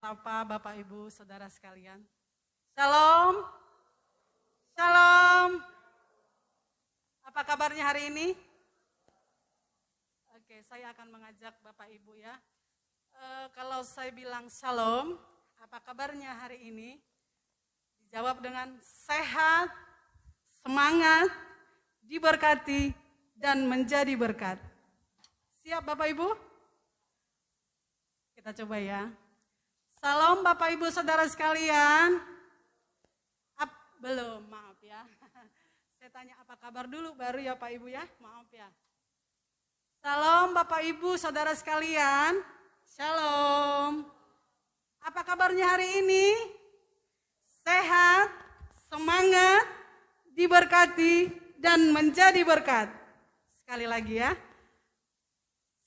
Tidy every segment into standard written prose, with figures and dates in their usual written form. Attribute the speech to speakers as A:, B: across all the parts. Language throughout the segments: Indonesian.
A: sapa Bapak Ibu Saudara sekalian. Shalom. Shalom. Apa kabarnya hari ini? Oke, saya akan mengajak Bapak Ibu ya. Kalau saya bilang shalom, apa kabarnya hari ini? Dijawab dengan sehat, semangat, diberkati, dan menjadi berkat. Siap Bapak Ibu? Kita coba ya. Salam Bapak Ibu Saudara sekalian. Belum, maaf ya. Saya tanya apa kabar dulu baru ya Pak Ibu ya. Maaf ya. Salam Bapak Ibu Saudara sekalian. Shalom. Apa kabarnya hari ini? Sehat, semangat, diberkati, dan menjadi berkat. Sekali lagi ya.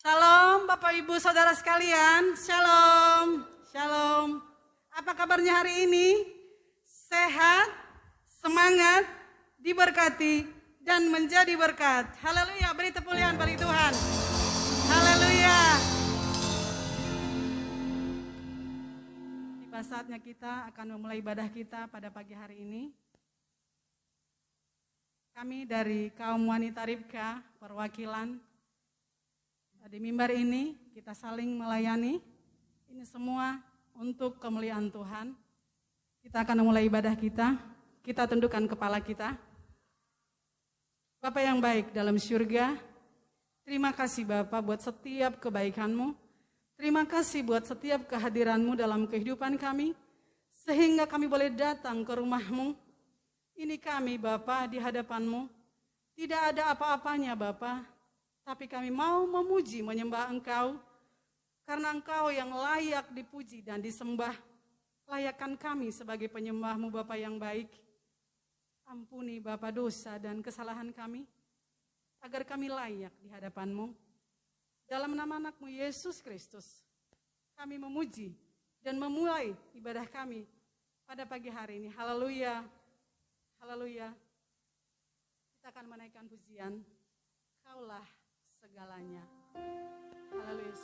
A: Salam Bapak Ibu Saudara sekalian. Shalom. Shalom. Apa kabarnya hari ini? Sehat, semangat, diberkati, dan menjadi berkat. Haleluya, beri kemuliaan bagi Tuhan. Haleluya. Tiba saatnya kita akan memulai ibadah kita pada pagi hari ini. Kami dari kaum wanita Ribka, perwakilan di mimbar ini, kita saling melayani. Ini semua untuk kemuliaan Tuhan. Kita akan memulai ibadah kita. Kita tundukkan kepala kita. Bapa yang baik dalam surga, terima kasih Bapa buat setiap kebaikan-Mu. Terima kasih buat setiap kehadiran-Mu dalam kehidupan kami, sehingga kami boleh datang ke rumah-Mu. Ini kami Bapa di hadapan-Mu. Tidak ada apa-apanya Bapa, tapi kami mau memuji, menyembah Engkau, karena Engkau yang layak dipuji dan disembah. Layakkan kami sebagai penyembah-Mu Bapa yang baik. Ampuni Bapa dosa dan kesalahan kami, agar kami layak di hadapan-Mu. Dalam nama anak-Mu Yesus Kristus, kami memuji dan memulai ibadah kami pada pagi hari ini. Haleluya, haleluya. Kita akan menaikkan pujian, Kaulah segalanya. Haleluya.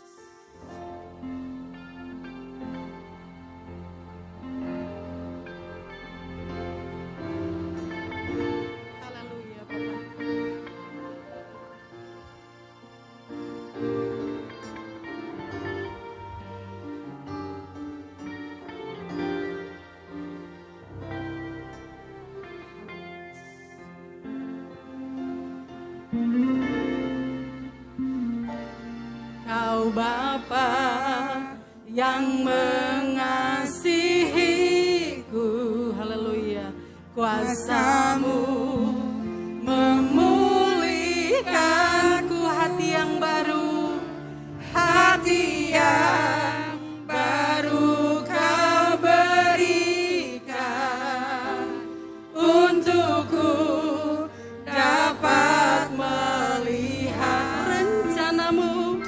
A: Kau Bapa yang mengasihiku, haleluya. Kuasa-Mu memulihkanku, hati yang baru, hati yang baru Kau berikan untukku dapat melihat rencana-Mu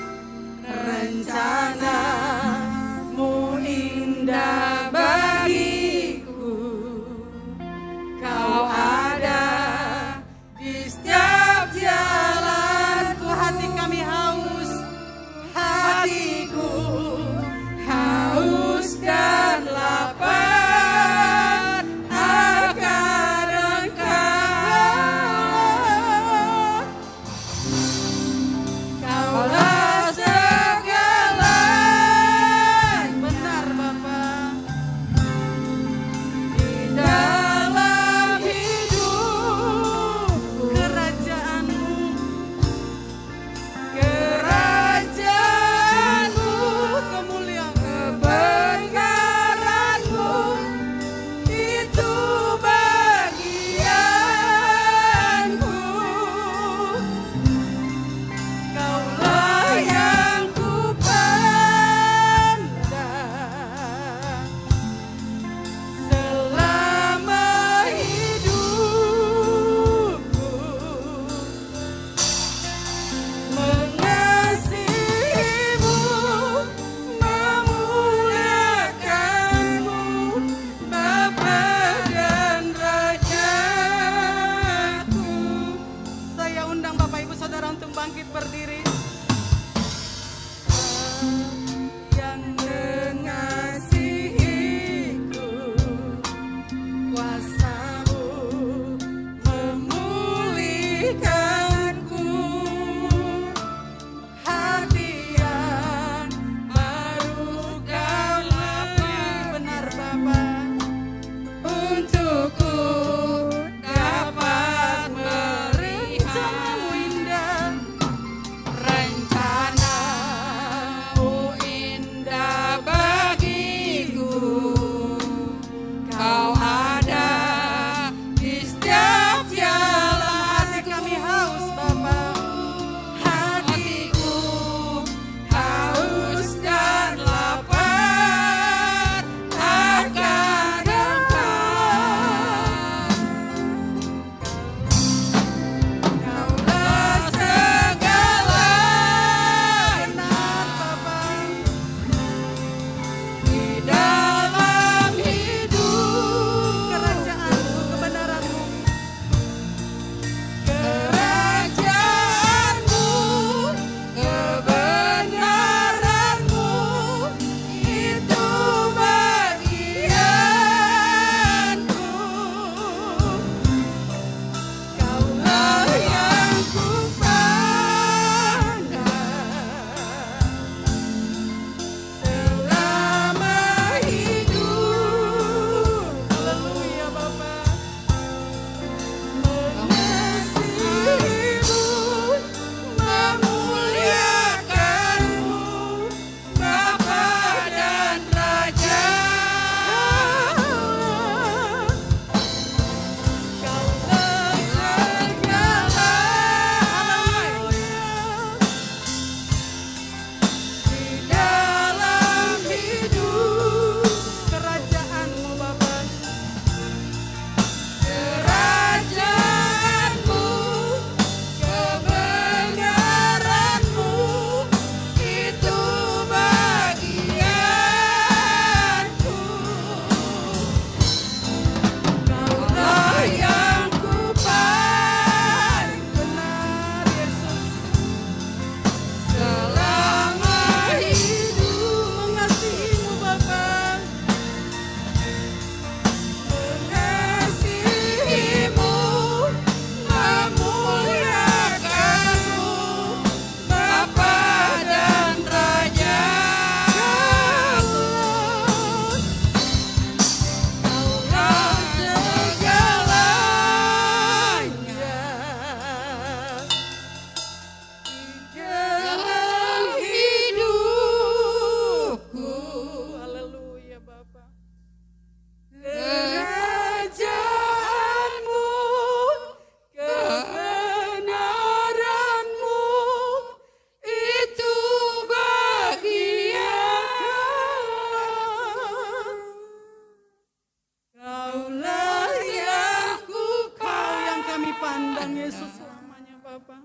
A: Tuhan Yesus selamanya Bapa.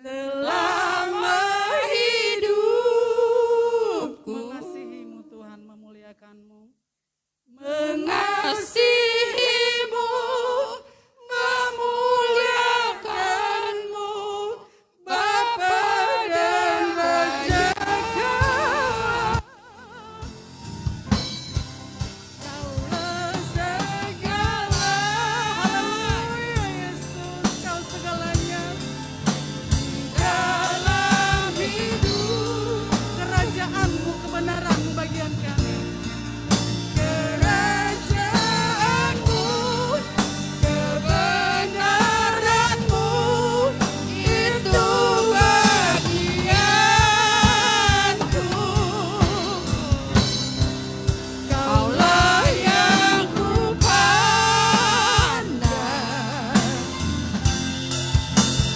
B: Selama hidupku
A: Mengasihimu Tuhan, memuliakanmu.
B: mengasihimu, memuliakanmu, Bapa dan Raja. Kaulah segala.
A: Haleluya Yesus, Kau segalanya.
B: Dalam hidup
A: Kerajaanmu, kebenaranmu bagian kami.
B: kerajaanmu, kebenaranmu, itu bagianku. Kaulah yang kupandang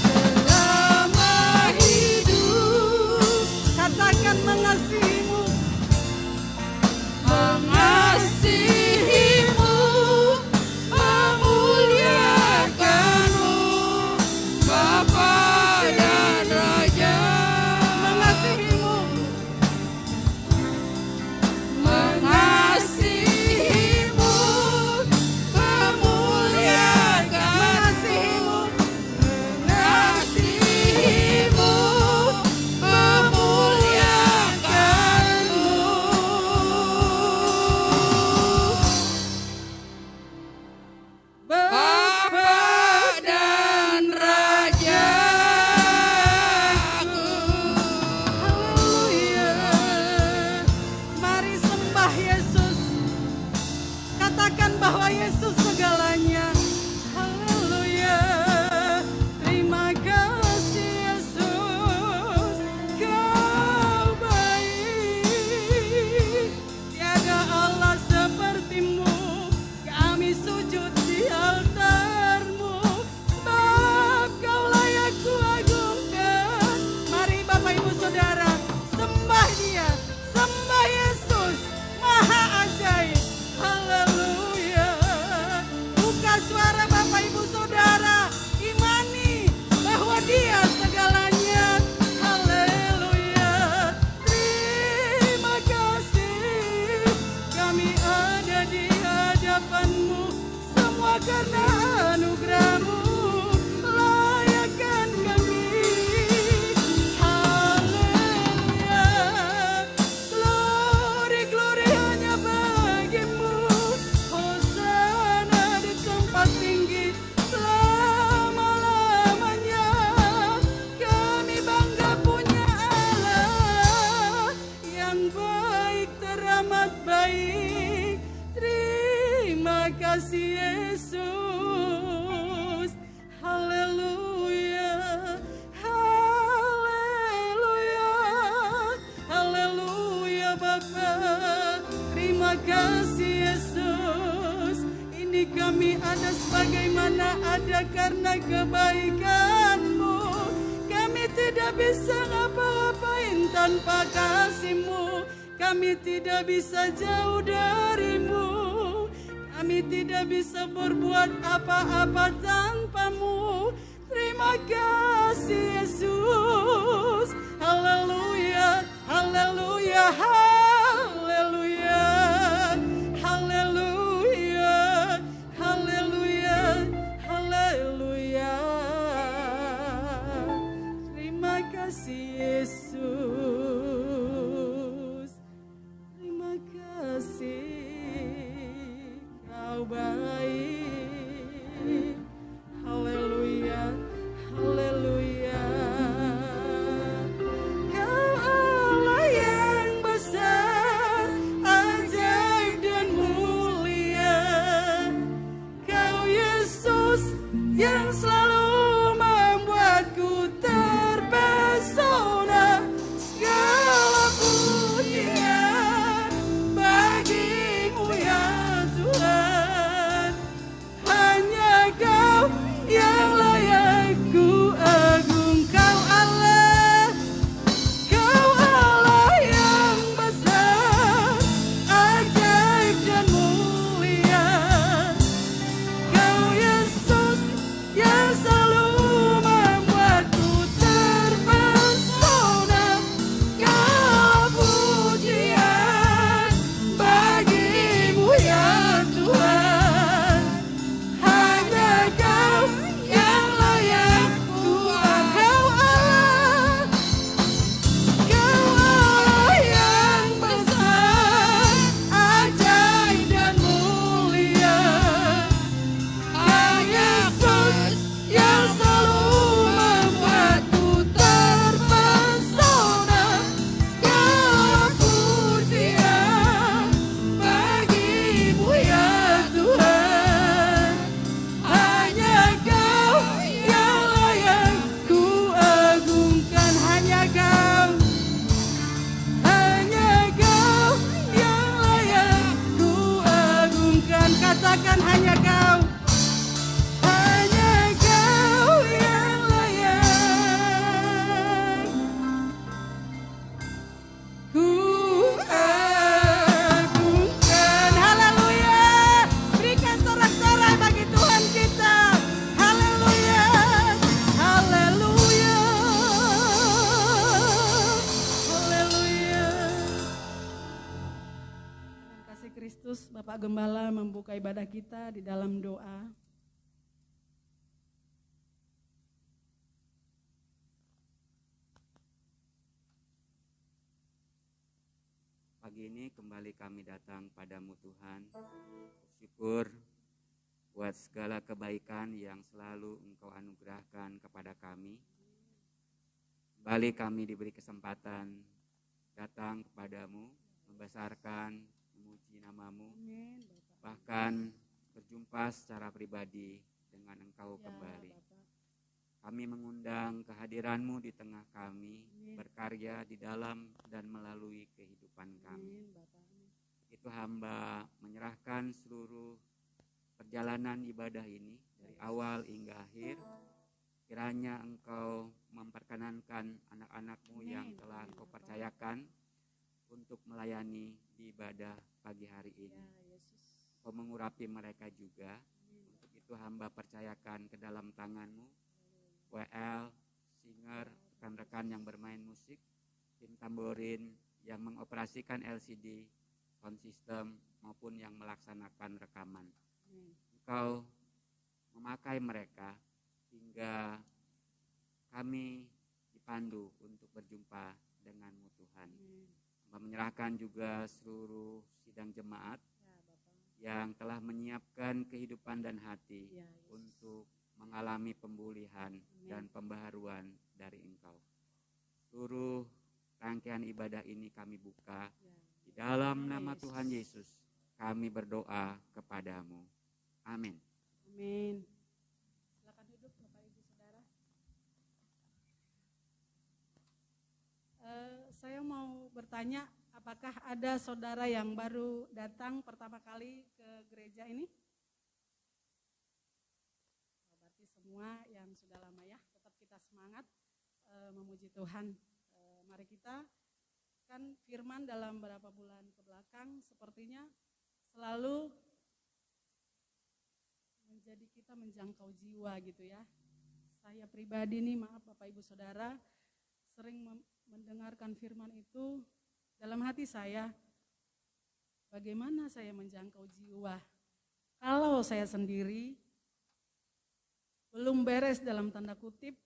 B: selama hidup.
A: Katakan mengasihimu.
B: Mengasihimu, memuliakanmu, Bapa dan Raja.
A: Mengasihimu.
B: Mengasihimu, memuliakanmu, mengasihimu, memuliakanmu, Bapa dan Rajaku.
A: Haleluya. Mari sembah Yesus. Katakan bahwa Yesus segalanya. Haleluya. Terima kasih Yesus. Kau baik. Tiada Allah sepertimu. Kami sujud di altarmu. Sebab Kau layak kuagungkan. Mari Bapak Ibu Saudara, sembah Dia, sembah Yesus, Maha ajaib. Haleluya. Buka suara Bapak Ibu Saudara, imani bahwa Dia segalanya. Haleluya. Terima kasih kami ada di hadapan-Mu, semua karena anugerah-Mu. Layakkan kami. Haleluya. Glory, glory hanya bagi-Mu. Hosana di tempat tinggi selama-lamanya. Kami bangga punya Allah yang baik, teramat baik. Terima kasih Yesus. Haleluya. Haleluya. Haleluya Bapa. Terima kasih Yesus. Ini kami ada sebagaimana ada karena kebaikan-Mu. Kami tidak bisa ngapa-ngapain tanpa kasih-Mu. Kami tidak bisa jauh dari-Mu. Kami tidak bisa berbuat apa-apa tanpa-Mu. Terima kasih Yesus. Haleluya. Haleluya. Haleluya. Haleluya. Haleluya. Haleluya. Terima kasih Yesus. Terima kasih. Kau baik. Haleluya. Haleluya. Kau Allah yang besar. Kristus, Bapak Gembala membuka ibadah kita di dalam doa.
C: Pagi ini kembali kami datang padamu Tuhan, bersyukur buat segala kebaikan yang selalu Engkau anugerahkan kepada kami. Kembali kami diberi kesempatan datang kepadamu, membesarkan, memuji namamu, bahkan berjumpa secara pribadi dengan Engkau kembali. Kami mengundang kehadiranmu di tengah kami, berkarya di dalam dan melalui kehidupan kami. Itu hamba menyerahkan seluruh perjalanan ibadah ini dari awal hingga akhir. Kiranya Engkau memperkenankan anak-anak-Mu yang telah Engkau percayakan untuk melayani di ibadah pagi hari ini. Engkau mengurapi mereka juga. Untuk itu hamba percayakan ke dalam tangan-Mu, WL, singer, rekan-rekan yang bermain musik, tim tamborin yang mengoperasikan LCD, sound system, maupun yang melaksanakan rekaman. Engkau memakai mereka hingga kami dipandu untuk berjumpa denganmu Tuhan. Menyerahkan juga seluruh sidang jemaat yang telah menyiapkan kehidupan dan hati untuk mengalami pemulihan dan pembaharuan dari Engkau. Seluruh rangkaian ibadah ini kami buka di dalam nama Tuhan Yesus. Kami berdoa kepadamu. Amin.
A: Amin. Silakan duduk Bapak Ibu Saudara. Saya mau bertanya, apakah ada saudara yang baru datang pertama kali ke gereja ini? Berarti semua yang sudah lama ya, tetap kita semangat memuji Tuhan. Mari kita, kan firman dalam beberapa bulan ke belakang sepertinya selalu menjadi kita menjangkau jiwa gitu ya. Saya pribadi nih, maaf Bapak Ibu Saudara, sering mendengarkan firman itu dalam hati saya, bagaimana saya menjangkau jiwa kalau saya sendiri belum beres dalam tanda kutip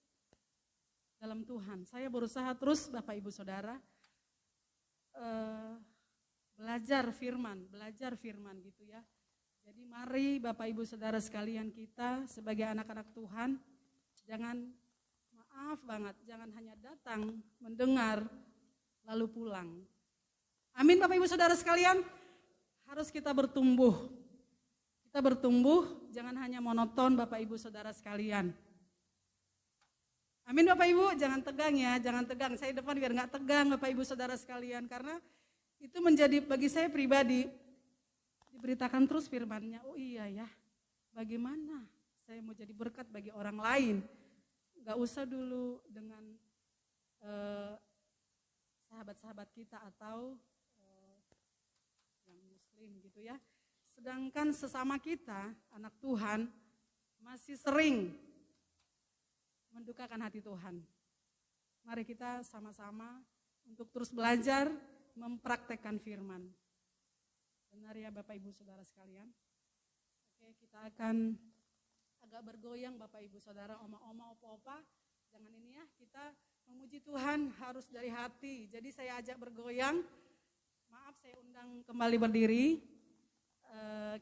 A: dalam Tuhan. Saya berusaha terus Bapak Ibu Saudara belajar firman gitu ya. Jadi mari Bapak Ibu Saudara sekalian, kita sebagai anak-anak Tuhan jangan, maaf banget, jangan hanya datang mendengar lalu pulang. Amin Bapak Ibu Saudara sekalian, harus kita bertumbuh. Kita bertumbuh, jangan hanya monoton Bapak Ibu Saudara sekalian. Amin Bapak Ibu, jangan tegang ya, jangan tegang. Saya depan biar gak tegang Bapak Ibu Saudara sekalian, karena itu menjadi bagi saya pribadi, diberitakan terus firman-Nya. Oh iya ya, bagaimana saya mau jadi berkat bagi orang lain. Gak usah dulu dengan sahabat-sahabat kita atau yang muslim gitu ya. Sedangkan sesama kita, anak Tuhan, masih sering mendukakan hati Tuhan. Mari kita sama-sama untuk terus belajar mempraktekkan firman. Benar ya Bapak Ibu Saudara sekalian. Oke, kita akan agak bergoyang Bapak Ibu Saudara, oma-oma, opa-opa. Jangan ini ya, kita memuji Tuhan harus dari hati. Jadi saya ajak bergoyang. Maaf, saya undang kembali berdiri.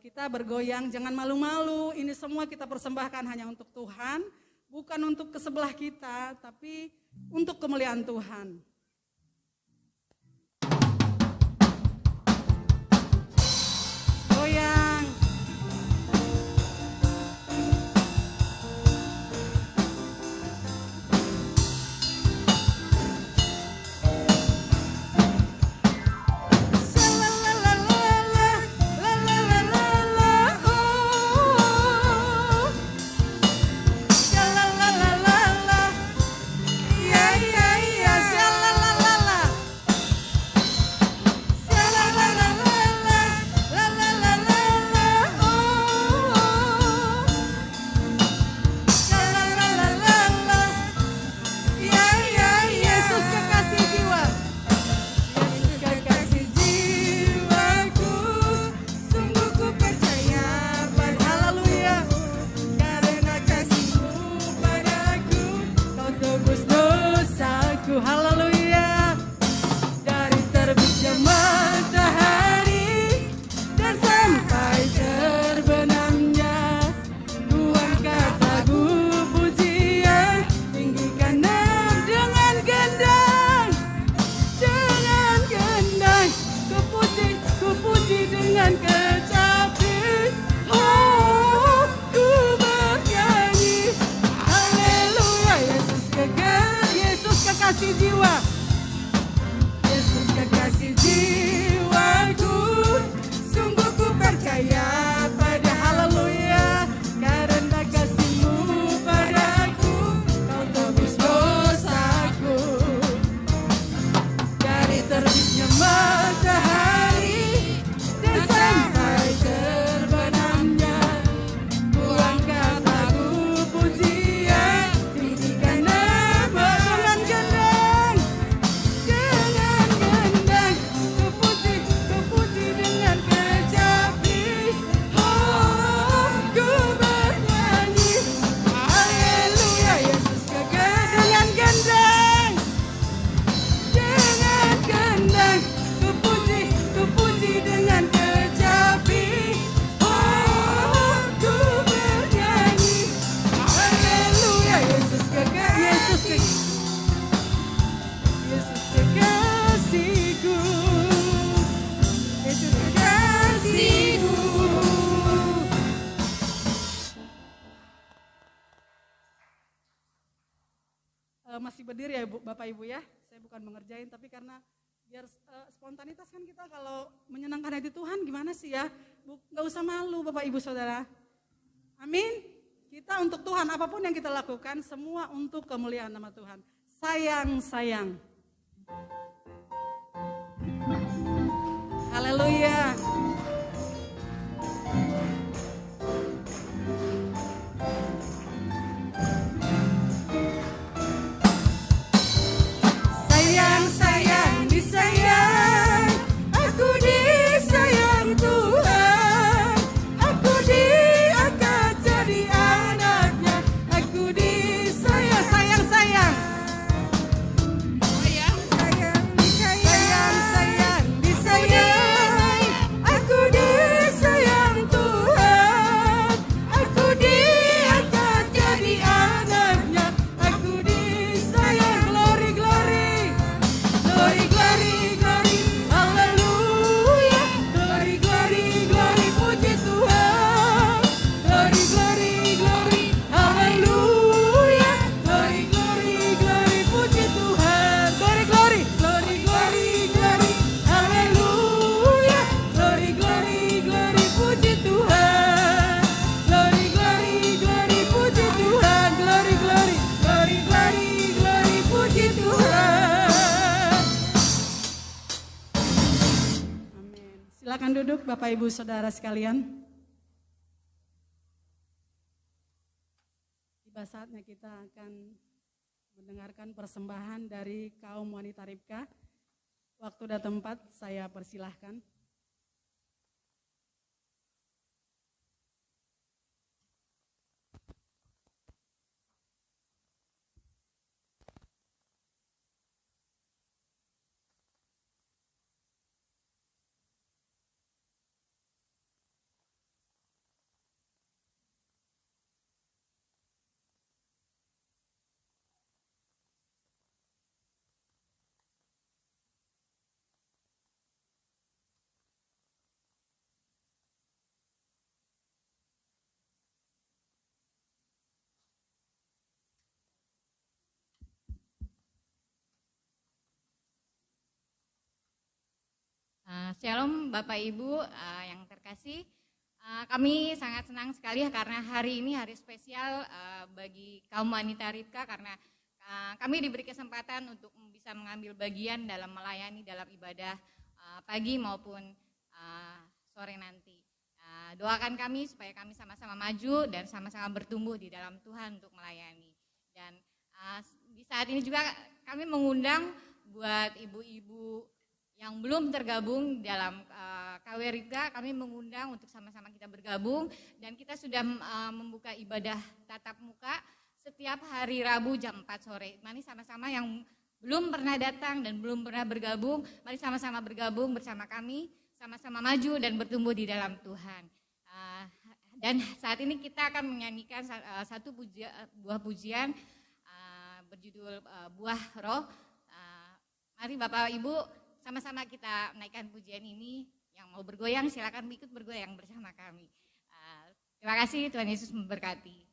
A: Kita bergoyang, jangan malu-malu. Ini semua kita persembahkan hanya untuk Tuhan, bukan untuk kesebelah kita, tapi untuk kemuliaan Tuhan. Goyang.
B: Ya,
A: puji dengan kecapi. Oh, ku bernyanyi. Haleluya, Yesus kekasih jiwa. Yesus kekasih jiwaku. Sungguh ku percaya pada haleluya. Karena kasih-Mu padaku, Kau tebus dosaku. Dari terbitnya matahari dan sampai terbenamnya, ku angkat lagu pujian, tinggikan nama dengan gendang. Ku puji dengan kecapi. Oh, ku bernyanyi. Haleluya, Yesus kekal dengan gendang. Dengan gendang, ku puji dengan kecapi. Oh, ku bernyanyi. Haleluya, Yesus kekal, Yesus kekasihku, Yesus kekasihku. Masih berdiri ya Bapak Ibu ya. Saya bukan mengerjain, tapi karena biar spontanitas kan kita kalau menyenangkan hati Tuhan gimana sih ya. Gak usah malu Bapak Ibu Saudara. Amin. Kita untuk Tuhan, apapun yang kita lakukan semua untuk kemuliaan nama Tuhan. Sayang. Haleluya. Sayang, disayang, aku disayang Tuhan. Aku diangkat jadi anaknya. Aku disayang, sayang. Sayang, disayang. Aku disayang Tuhan. Aku diangkat jadi anaknya. Aku disayang. Glory, glory. Glory, glory, glory, haleluya. Glory, glory, glory, puji Tuhan. Glory, glory, glory, haleluya. Glory, glory, glory, puji Tuhan. Glory, glory, glory, glory, glory, haleluya. Glory, glory, glory, puji Tuhan. Glory, glory, glory, puji Tuhan. Glory, glory, glory, glory, glory, puji Tuhan. Amin. Silakan duduk Bapak Ibu Saudara sekalian. Tiba saatnya kita akan mendengarkan persembahan dari kaum wanita Ribka. Waktu dan tempat saya persilahkan.
D: Shalom Bapak Ibu yang terkasih, kami sangat senang sekali karena hari ini hari spesial bagi kaum wanita Ribka karena kami diberi kesempatan untuk bisa mengambil bagian dalam melayani dalam ibadah pagi maupun sore nanti. Doakan kami supaya kami sama-sama maju dan sama-sama bertumbuh di dalam Tuhan untuk melayani. Dan di saat ini juga kami mengundang buat ibu-ibu yang belum tergabung dalam KW Ribka, kami mengundang untuk sama-sama kita bergabung dan kita sudah membuka ibadah tatap muka setiap hari Rabu jam 4 sore. Mari sama-sama yang belum pernah datang dan belum pernah bergabung, mari sama-sama bergabung bersama kami, sama-sama maju dan bertumbuh di dalam Tuhan. Dan saat ini kita akan menyanyikan satu buah pujian berjudul Buah Roh. Mari Bapak Ibu sama-sama kita naikkan pujian ini Yang mau bergoyang silakan ikut bergoyang bersama kami. Terima kasih, Tuhan Yesus memberkati.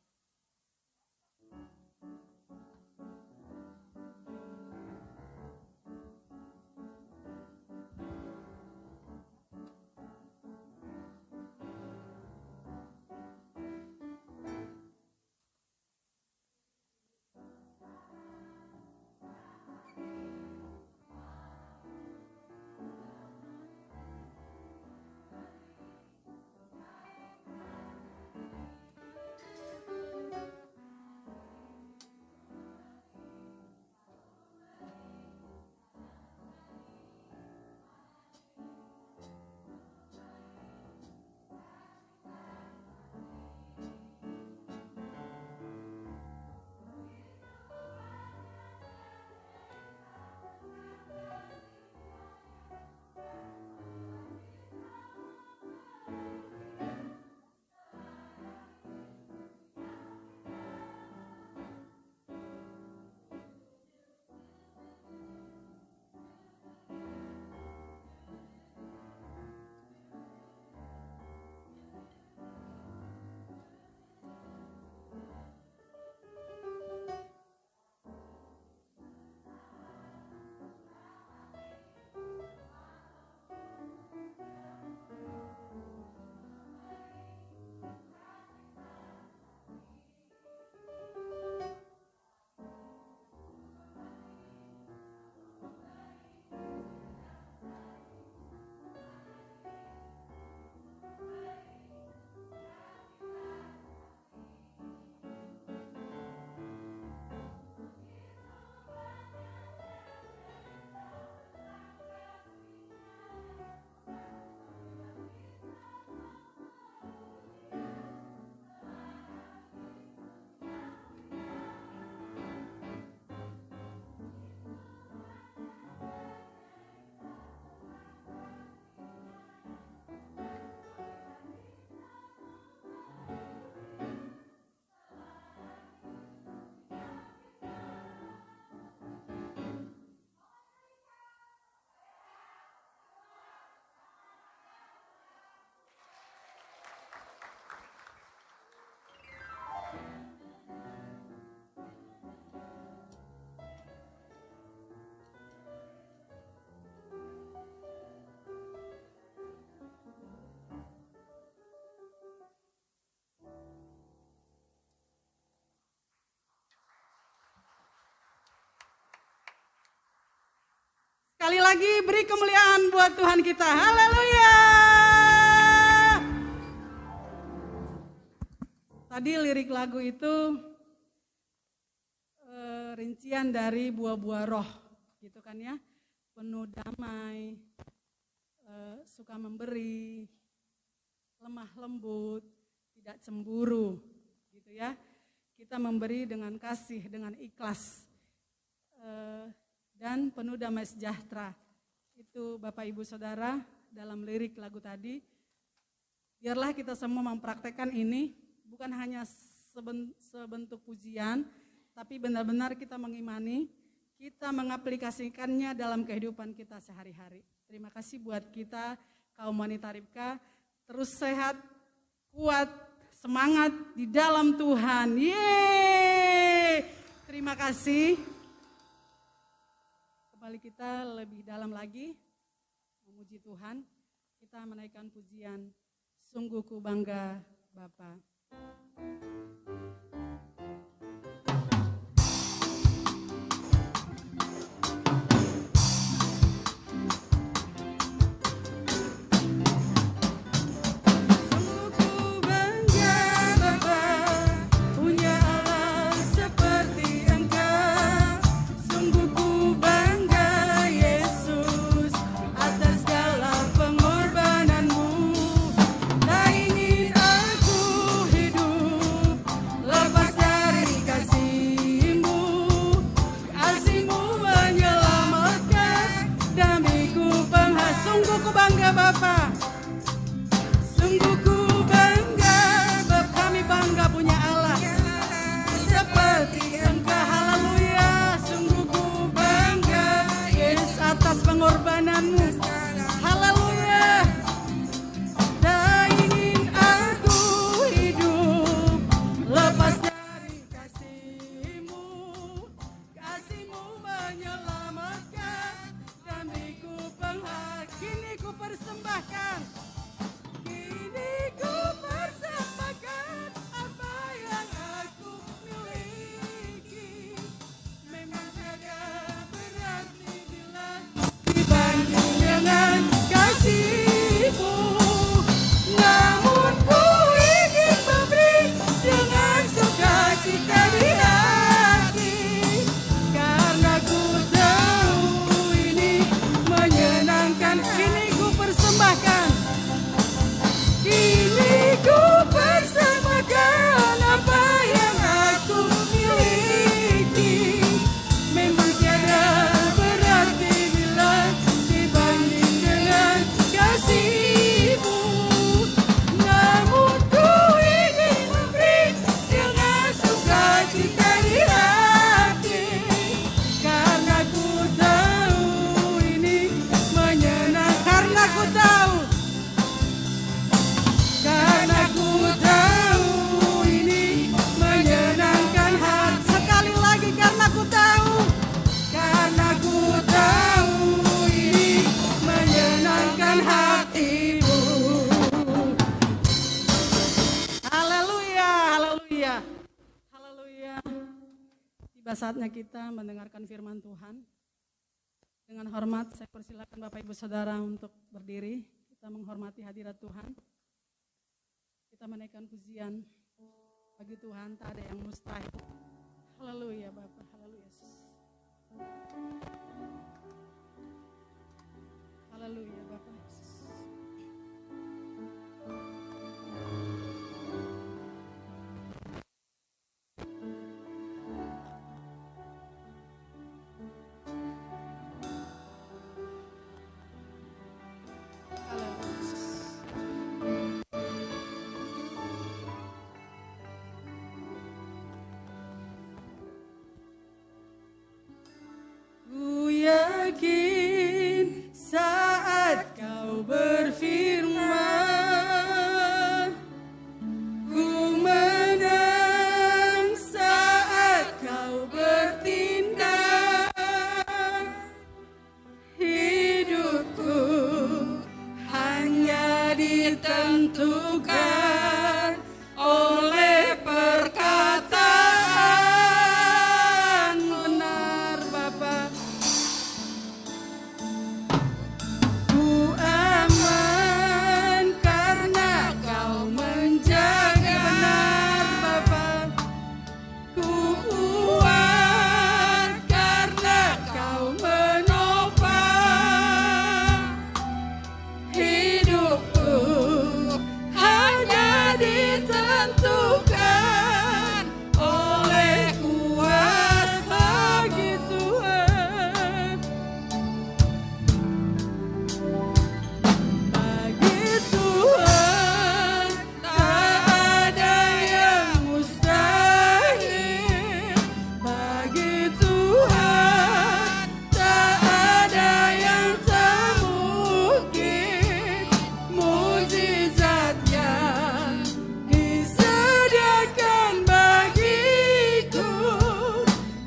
A: Sekali lagi beri kemuliaan buat Tuhan kita. Haleluya. Tadi lirik lagu itu rincian dari buah-buah roh, gitu kan ya. Penuh damai, suka memberi, lemah lembut, tidak cemburu, gitu ya. Kita memberi dengan kasih, dengan ikhlas. Dan penuh damai sejahtera. Itu Bapak Ibu Saudara dalam lirik lagu tadi. Biarlah kita semua mempraktekkan ini, bukan hanya sebentuk pujian, tapi benar-benar kita mengimani, kita mengaplikasikannya dalam kehidupan kita sehari-hari. Terima kasih buat kita, kaum wanita Ribka, terus sehat, kuat, semangat di dalam Tuhan. Yeay! Terima kasih. Kembali kita lebih dalam lagi memuji Tuhan, kita menaikkan pujian Sungguh Ku Bangga Bapa.
B: Tak ingin aku hidup
A: Tiba saatnya kita mendengarkan firman Tuhan. Dengan hormat saya persilakan Bapak Ibu Saudara untuk berdiri. Kita menghormati hadirat Tuhan. Kita menaikkan pujian bagi Tuhan, tak ada yang mustahil. Haleluya Bapak, haleluya Yesus. Haleluya Bapak Yesus. Ku yakin saat kau berfirman, ku menang saat kau bertindak. Hidupku hanya ditentukan oleh perkataan. Benar Bapak. Ku aman karena kau menjaga. Benar Bapak. Ku kuat karena kau menopang. Hidupku hanya ditentukan oleh kuasa Tuhan. Bagi Tuhan tak ada yang mustahil. Bagi Tuhan tak ada yang tak mungkin. Mukjizatnya disediakan bagiku.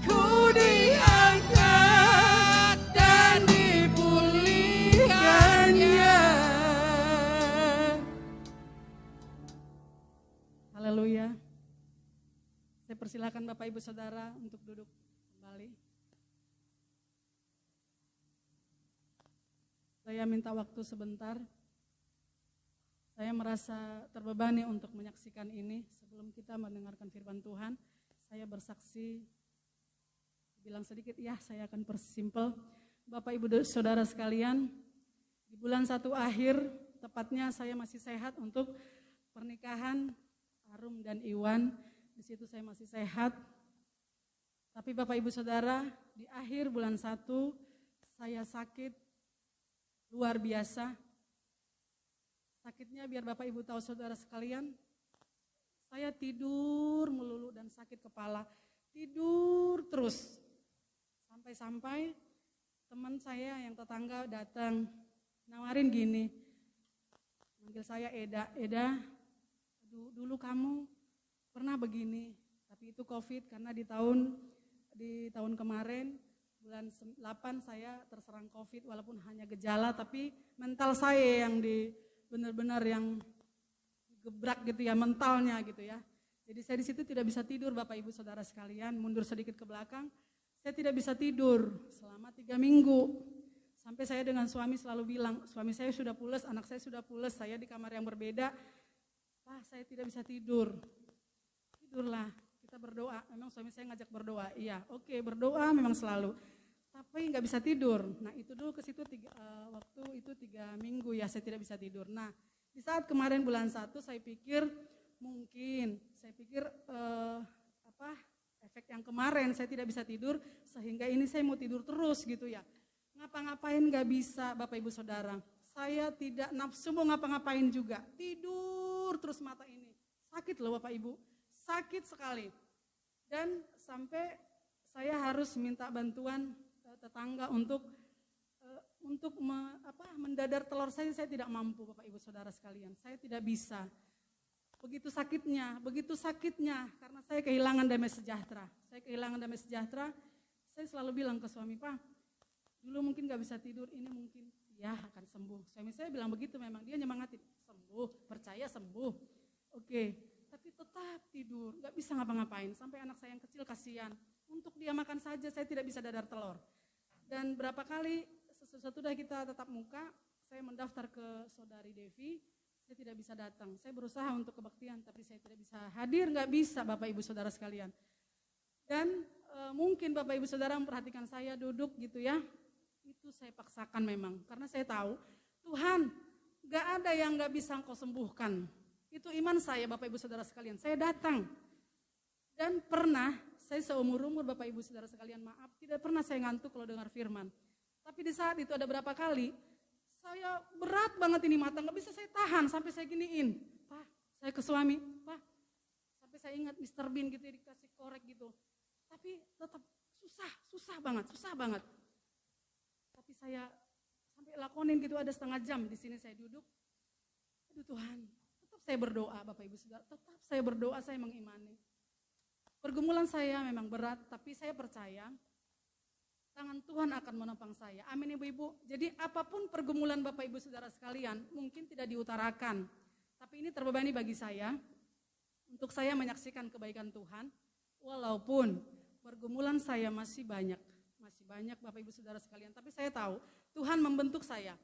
A: Ku diangkat dan dipulihkannya. Haleluya. Saya persilakan Bapak Ibu Saudara untuk duduk kembali. Saya minta waktu sebentar. Saya merasa terbebani untuk menyaksikan ini. Sebelum kita mendengarkan firman Tuhan, saya bersaksi, bilang sedikit, ya saya akan persimpel. Bapak Ibu Saudara sekalian, di bulan 1 akhir, tepatnya saya masih sehat untuk pernikahan Arum dan Iwan. Di situ saya masih sehat. Tapi Bapak Ibu Saudara, di akhir bulan 1 saya sakit luar biasa. Sakitnya biar Bapak Ibu tahu Saudara sekalian, saya tidur melulu dan sakit kepala. Tidur terus. Sampai-sampai teman saya yang tetangga datang nawarin gini. Manggil saya Eda, dulu kamu pernah begini, tapi itu COVID karena di tahun kemarin bulan 8 saya terserang COVID walaupun hanya gejala, tapi mental saya yang benar-benar yang gebrak gitu ya, mentalnya gitu ya. Jadi saya di situ tidak bisa tidur Bapak Ibu Saudara sekalian. Mundur sedikit ke belakang, saya tidak bisa tidur selama 3 minggu. Sampai saya dengan suami selalu bilang, suami saya sudah pules, anak saya sudah pules, saya di kamar yang berbeda. Pak, saya tidak bisa tidur. Tidurlah, kita berdoa. Memang suami saya ngajak berdoa. Iya, oke, berdoa memang selalu. Tapi nggak bisa tidur. Nah itu dulu ke situ waktu itu 3 minggu ya saya tidak bisa tidur. Nah di saat kemarin bulan 1 saya pikir efek yang kemarin saya tidak bisa tidur sehingga ini saya mau tidur terus gitu ya. Ngapa-ngapain nggak bisa Bapak Ibu Saudara. Saya tidak nafsu mau ngapa-ngapain juga. Tidur terus mata ini. Sakit loh Bapak Ibu. Sakit sekali. Dan sampai saya harus minta bantuan tetangga untuk mendadar telur saya tidak mampu Bapak Ibu Saudara sekalian. Saya tidak bisa. Begitu sakitnya karena saya kehilangan damai sejahtera. Saya selalu bilang ke suami, Pak, dulu mungkin gak bisa tidur, ini mungkin ya akan sembuh. Suami saya bilang begitu memang, dia nyemangatin, sembuh, percaya sembuh. Oke, tapi tetap tidur, gak bisa ngapa-ngapain. Sampai anak saya yang kecil kasihan, untuk dia makan saja, saya tidak bisa dadar telur. Dan berapa kali sesudah kita tatap muka, saya mendaftar ke saudari Devi, saya tidak bisa datang. Saya berusaha untuk kebaktian, tapi saya tidak bisa hadir, nggak bisa Bapak Ibu Saudara sekalian. Dan mungkin Bapak Ibu Saudara memperhatikan saya duduk gitu ya, itu saya paksakan memang. Karena saya tahu, Tuhan nggak ada yang nggak bisa Engkau sembuhkan. Itu iman saya Bapak Ibu Saudara sekalian, saya datang. Dan pernah, saya seumur-umur Bapak Ibu Saudara sekalian, maaf, tidak pernah saya ngantuk kalau dengar firman. Tapi di saat itu ada berapa kali, saya berat banget ini mata, nggak bisa saya tahan sampai saya giniin. Pak, saya ke suami, Pak, sampai saya ingat Mr. Bean gitu ya, dikasih korek gitu. Tapi tetap susah banget. Tapi saya sampai lakonin gitu ada setengah jam di sini saya duduk. Aduh Tuhan, tetap saya berdoa Bapak Ibu Saudara, tetap saya berdoa, saya mengimani. Pergumulan saya memang berat, tapi saya percaya tangan Tuhan akan menopang saya. Amin Ibu-Ibu. Jadi apapun pergumulan Bapak Ibu Saudara sekalian, mungkin tidak diutarakan. Tapi ini terbebani bagi saya, untuk saya menyaksikan kebaikan Tuhan, walaupun pergumulan saya masih banyak Bapak Ibu Saudara sekalian. Tapi saya tahu, Tuhan membentuk saya.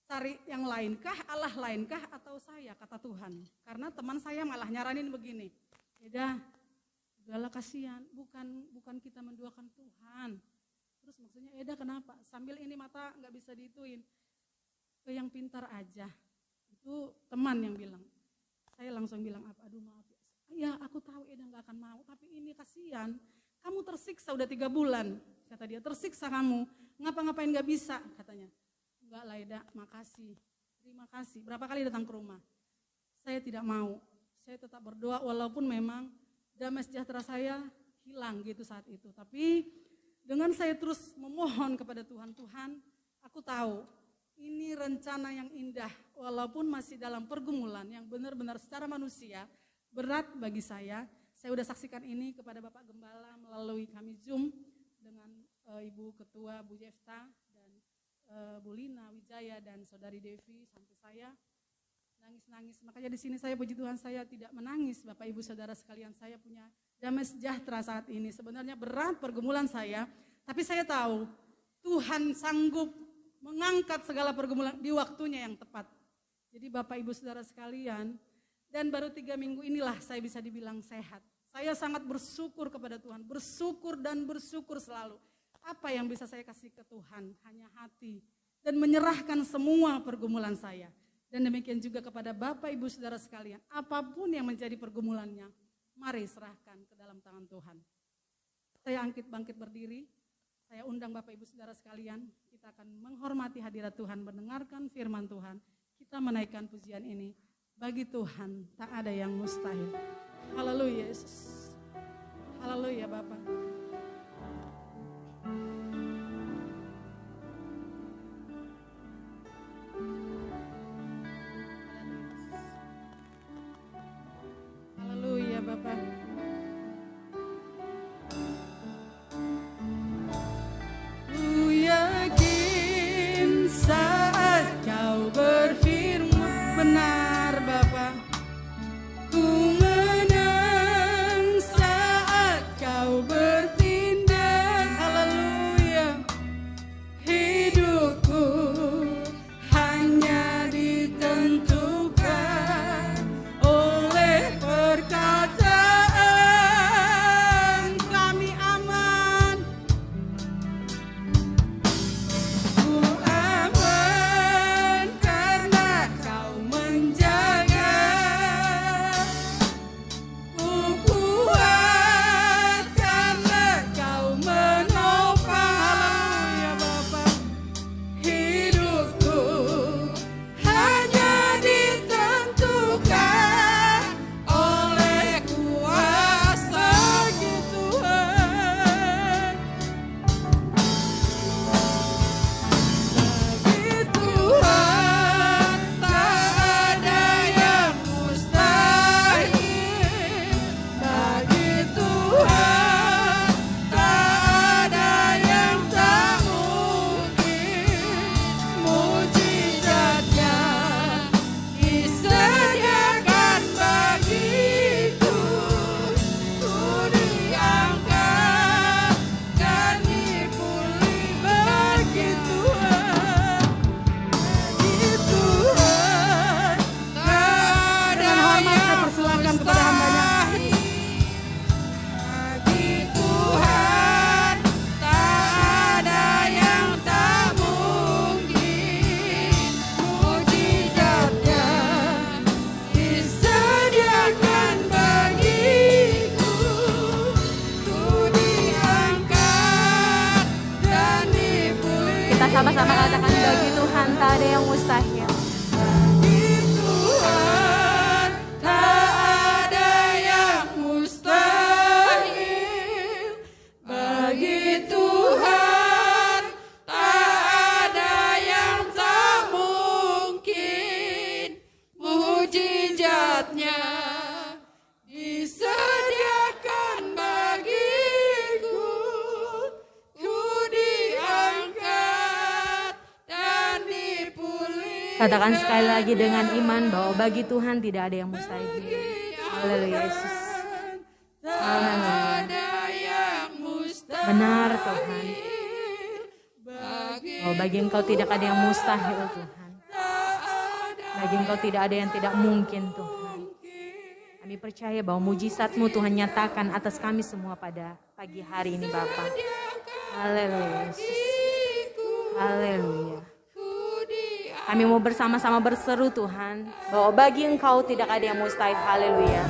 A: Cari yang lainkah, Allah lainkah, atau saya, kata Tuhan. Karena teman saya malah nyaranin begini, udahlah kasihan, bukan kita menduakan Tuhan. Terus maksudnya, Eda kenapa? Sambil ini mata nggak bisa diituin. Ke yang pintar aja. Itu teman yang bilang. Saya langsung bilang, aduh maaf. Ya aku tahu Eda nggak akan mau, tapi ini kasihan. Kamu tersiksa udah 3 bulan. Kata dia, tersiksa kamu. Ngapa-ngapain nggak bisa, katanya. Enggak lah Eda, makasih. Terima kasih. Berapa kali datang ke rumah. Saya tidak mau. Saya tetap berdoa walaupun memang damai sejahtera saya hilang gitu saat itu. Tapi dengan saya terus memohon kepada Tuhan, aku tahu ini rencana yang indah walaupun masih dalam pergumulan yang benar-benar secara manusia berat bagi saya. Saya sudah saksikan ini kepada Bapak Gembala melalui kami Zoom dengan Ibu Ketua Bu Jefta dan Bu Lina Wijaya dan Saudari Devi sampai saya nangis-nangis. Makanya di sini saya puji Tuhan saya tidak menangis Bapak Ibu Saudara sekalian, saya punya damai sejahtera saat ini. Sebenarnya berat pergumulan saya, tapi saya tahu Tuhan sanggup mengangkat segala pergumulan di waktunya yang tepat. Jadi Bapak Ibu Saudara sekalian, dan baru 3 minggu inilah saya bisa dibilang sehat. Saya sangat bersyukur kepada Tuhan, bersyukur dan bersyukur selalu. Apa yang bisa saya kasih ke Tuhan? Hanya hati dan menyerahkan semua pergumulan saya. Dan demikian juga kepada Bapak Ibu Saudara sekalian, apapun yang menjadi pergumulannya, mari serahkan ke dalam tangan Tuhan. Saya bangkit berdiri, saya undang Bapak Ibu Saudara sekalian, kita akan menghormati hadirat Tuhan, mendengarkan firman Tuhan, kita menaikkan pujian ini. Bagi Tuhan tak ada yang mustahil. Haleluya Yesus. Haleluya Bapak. Haleluya Bapak. Ku yakin saat kau berfirman benar Bapak, ku menang saat kau berfirman. Mas, saya persilakan kepada hambanya.
B: Bagi Tuhan tak ada yang tak mungkin. Mujizatnya disediakan bagiku. Ku diangkat dan dipulihkan.
E: Kita sama-sama katakan bagi Tuhan tak ada yang mustahil.
B: Bagi Tuhan tak ada yang mustahil. Bagi Tuhan tak ada yang tak mungkin. Mujizatnya disediakan bagiku. Ku diangkat dan dipulihkan.
E: Katakan sekali lagi dengan iman bahwa bagi Tuhan tidak ada yang mustahil. Haleluya Yesus. Haleluya.
B: Ada yang mustahil.
E: Benar Tuhan.
B: Bagi
E: Bahwa bagi Engkau tidak ada yang mustahil Tuhan. Bagi Engkau tidak ada yang tidak mungkin Tuhan. Kami percaya bahwa mujizat-Mu Tuhan nyatakan atas kami semua pada pagi hari ini Bapa. Haleluya Yesus. Haleluya. Kami mau bersama-sama berseru Tuhan bahwa bagi Engkau tidak ada yang mustahil. Haleluya.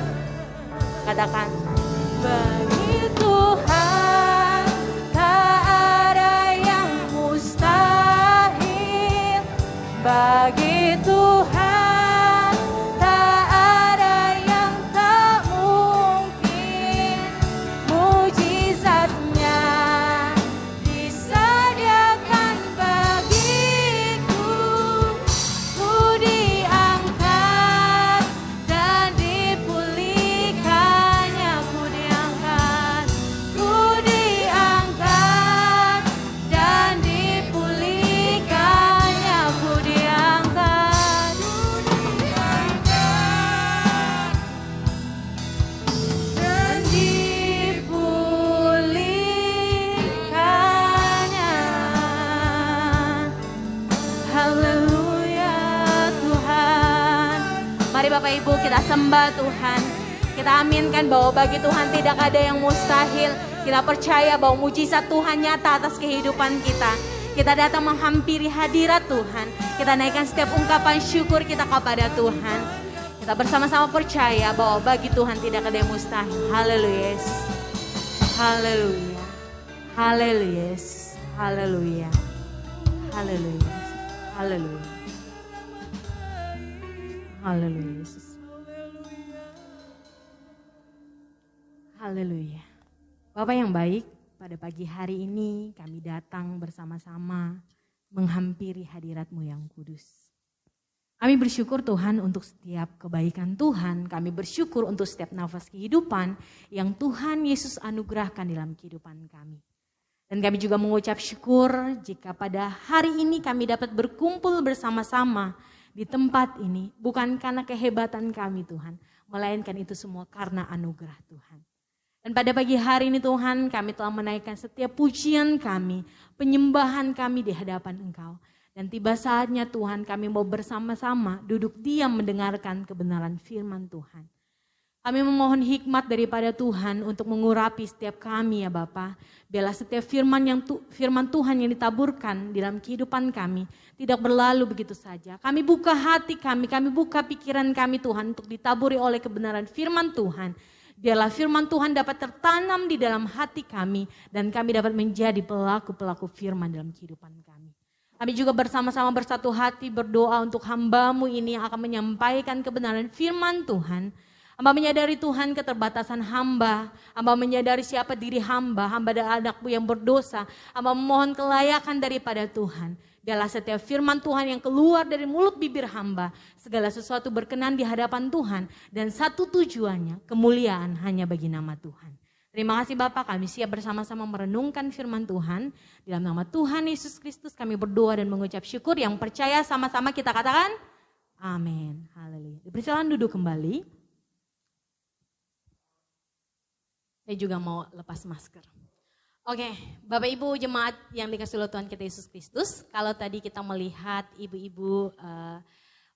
E: Katakan bagi Tuhan tak ada yang mustahil. Bagi Tuhan tak ada yang tak mungkin. Mujizatnya disediakan bagiku. Ku diangkat dan dipulihkannya. Ku diangkat dan dipulihkannya. Ku diangkat dan dipulihkannya. Haleluya Tuhan. Mari Bapak Ibu kita sembah Tuhan. Kita aminkan bahwa bagi Tuhan tidak ada yang mustahil. Kita percaya bahwa mujizat Tuhan nyata atas kehidupan kita. Kita datang menghampiri hadirat Tuhan. Kita naikkan setiap ungkapan syukur kita kepada Tuhan. Kita bersama-sama percaya bahwa bagi Tuhan tidak ada yang mustahil. Haleluya Yesus. Haleluya. Haleluya Yesus. Haleluya. Haleluya Yesus. Haleluya. Haleluya Yesus. Haleluya. Bapak yang baik, pada pagi hari ini kami datang bersama-sama menghampiri hadirat-Mu yang kudus. Kami bersyukur Tuhan untuk setiap kebaikan Tuhan. Kami bersyukur untuk setiap nafas kehidupan yang Tuhan Yesus anugerahkan dalam kehidupan kami. Dan kami juga mengucap syukur jika pada hari ini kami dapat berkumpul bersama-sama di tempat ini. Bukan karena kehebatan kami Tuhan, melainkan itu semua karena anugerah Tuhan. Dan pada pagi hari ini Tuhan kami telah menaikkan setiap pujian kami, penyembahan kami di hadapan Engkau. Dan tiba saatnya Tuhan kami mau bersama-sama duduk diam mendengarkan kebenaran firman Tuhan. Kami memohon hikmat daripada Tuhan untuk mengurapi setiap kami ya Bapa. Biarlah setiap firman Tuhan yang ditaburkan dalam kehidupan kami tidak berlalu begitu saja. Kami buka hati kami buka pikiran kami Tuhan untuk ditaburi oleh kebenaran firman Tuhan. Biarlah firman Tuhan dapat tertanam di dalam hati kami dan kami dapat menjadi pelaku-pelaku firman dalam kehidupan kami. Kami juga bersama-sama bersatu hati berdoa untuk hamba-Mu ini yang akan menyampaikan kebenaran firman Tuhan. Hamba menyadari Tuhan keterbatasan hamba menyadari siapa diri hamba dan anak-Mu yang berdosa. Hamba memohon kelayakan daripada Tuhan. Biarlah setiap firman Tuhan yang keluar dari mulut bibir hamba, segala sesuatu berkenan di hadapan Tuhan. Dan satu tujuannya, kemuliaan hanya bagi nama Tuhan. Terima kasih Bapak, kami siap bersama-sama merenungkan firman Tuhan. Dalam nama Tuhan Yesus Kristus kami berdoa dan mengucap syukur. Yang percaya sama-sama kita katakan, amin. Haleluya. Dipersilakan duduk kembali. Saya juga mau lepas masker. Oke, Bapak Ibu jemaat yang dikasihi oleh Tuhan kita Yesus Kristus. Kalau tadi kita melihat ibu-ibu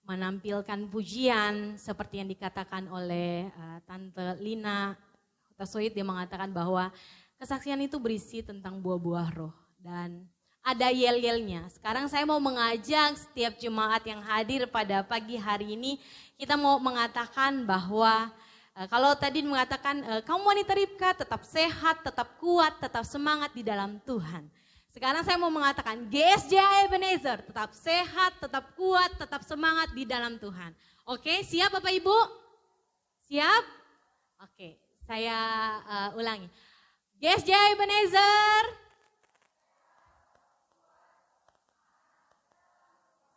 E: menampilkan pujian seperti yang dikatakan oleh Tante Lina Tasoid. Dia mengatakan bahwa kesaksian itu berisi tentang buah-buah roh dan ada yel-yelnya. Sekarang saya mau mengajak setiap jemaat yang hadir pada pagi hari ini, kita mau mengatakan bahwa kalau tadi mengatakan kaum wanita Ribka tetap sehat, tetap kuat, tetap semangat di dalam Tuhan. Sekarang saya mau mengatakan GSJ Ebenezer tetap sehat, tetap kuat, tetap semangat di dalam Tuhan. Oke, siap Bapak Ibu? Siap? Oke, saya ulangi. GSJ Ebenezer.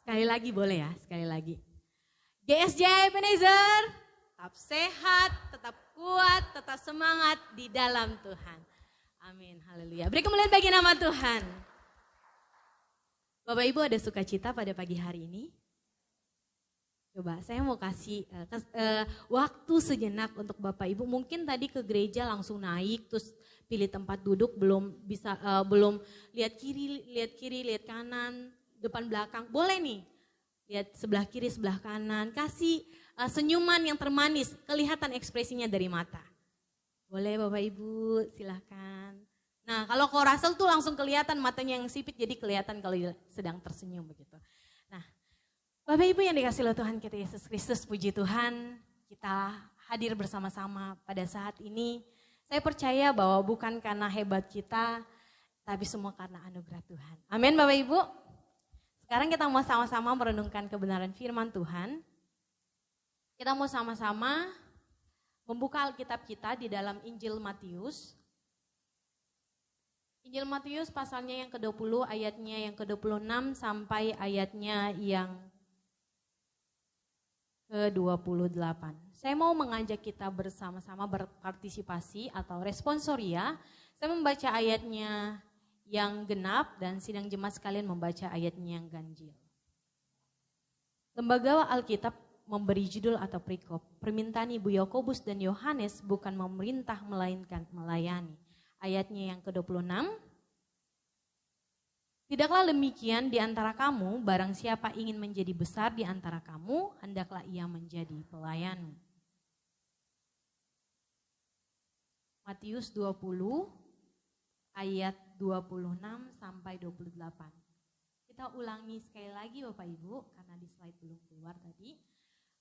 E: Sekali lagi boleh ya, sekali lagi. GSJ Ebenezer, tetap sehat, tetap kuat, tetap semangat di dalam Tuhan. Amin, haleluya. Beri kemuliaan bagi nama Tuhan. Bapak Ibu ada sukacita pada pagi hari ini? Coba saya mau kasih waktu sejenak untuk Bapak Ibu. Mungkin tadi ke gereja langsung naik, terus pilih tempat duduk, belum lihat kiri, lihat kanan, depan belakang. Boleh nih, lihat sebelah kiri, sebelah kanan. Kasih senyuman yang termanis, kelihatan ekspresinya dari mata. Boleh Bapak Ibu, silahkan. Nah kalau Korasel tuh langsung kelihatan matanya yang sipit, jadi kelihatan kalau sedang tersenyum begitu. Nah Bapak Ibu yang dikasih oleh Tuhan kita Yesus Kristus, puji Tuhan kita hadir bersama-sama pada saat ini. Saya percaya bahwa bukan karena hebat kita, tapi semua karena anugerah Tuhan. Amin Bapak Ibu. Sekarang kita mau sama-sama merenungkan kebenaran firman Tuhan. Kita mau sama-sama membuka Alkitab kita di dalam Injil Matius. Injil Matius pasalnya yang ke-20, ayatnya yang ke-26 sampai ayatnya yang ke-28. Saya mau mengajak kita bersama-sama berpartisipasi atau responsoria. Saya membaca ayatnya yang genap dan sidang jemaat sekalian membaca ayatnya yang ganjil. Lembaga Alkitab memberi judul atau perikop, permintaan Ibu Yakobus dan Yohanes bukan memerintah melainkan melayani. Ayatnya yang ke-26. Tidaklah demikian di antara kamu, barang siapa ingin menjadi besar di antara kamu, hendaklah ia menjadi pelayanmu. Matius 20 ayat 26 sampai 28. Kita ulangi sekali lagi Bapak Ibu, karena di slide belum keluar tadi.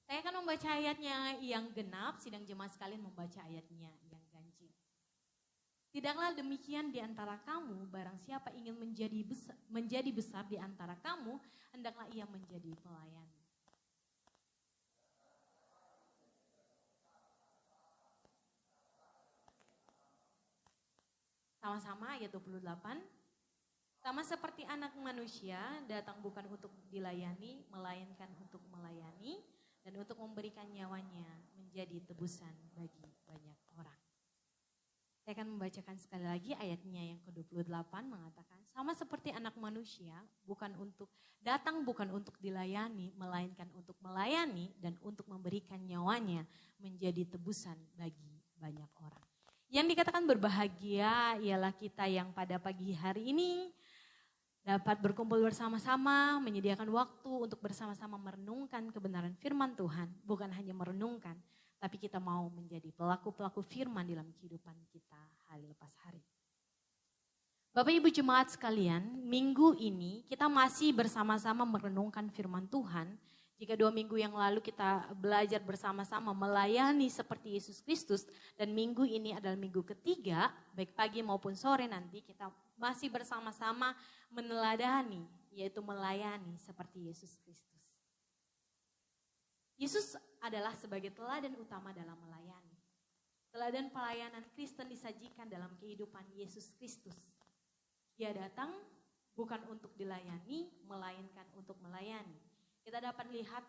E: Saya akan membaca ayatnya yang genap, sidang jemaat sekalian membaca ayatnya yang ganjil. Tidaklah demikian di antara kamu, barang siapa ingin menjadi besar di antara kamu, hendaklah ia menjadi pelayan. Sama-sama ayat 28. Sama seperti anak manusia datang bukan untuk dilayani, melainkan untuk melayani dan untuk memberikan nyawanya menjadi tebusan bagi banyak orang. Saya akan membacakan sekali lagi ayatnya yang ke-28 mengatakan, sama seperti anak manusia datang bukan untuk dilayani, melainkan untuk melayani dan untuk memberikan nyawanya menjadi tebusan bagi banyak orang. Yang dikatakan berbahagia ialah kita yang pada pagi hari ini dapat berkumpul bersama-sama, menyediakan waktu untuk bersama-sama merenungkan kebenaran firman Tuhan. Bukan hanya merenungkan, tapi kita mau menjadi pelaku-pelaku firman dalam kehidupan kita hari lepas hari. Bapak Ibu jemaat sekalian, minggu ini kita masih bersama-sama merenungkan firman Tuhan. Jika 2 minggu yang lalu kita belajar bersama-sama melayani seperti Yesus Kristus, dan minggu ini adalah minggu ketiga, baik pagi maupun sore nanti kita masih bersama-sama meneladani, yaitu melayani seperti Yesus Kristus. Yesus adalah sebagai teladan utama dalam melayani. Teladan pelayanan Kristen disajikan dalam kehidupan Yesus Kristus. Dia datang bukan untuk dilayani, melainkan untuk melayani. Kita dapat lihat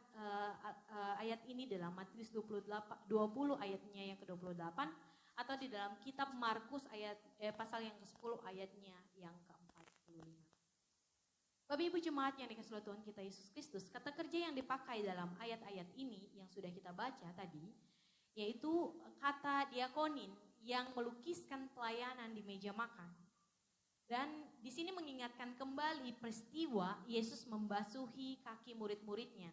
E: ayat ini dalam Matius 20 ayatnya yang ke-28 atau di dalam kitab Markus pasal yang ke-10 ayatnya yang ke-45. Bapak Ibu jemaat yang dikasihi oleh Tuhan kita Yesus Kristus, kata kerja yang dipakai dalam ayat-ayat ini yang sudah kita baca tadi, yaitu kata diakonin yang melukiskan pelayanan di meja makan. Dan di sini mengingatkan kembali peristiwa Yesus membasuhi kaki murid-muridnya.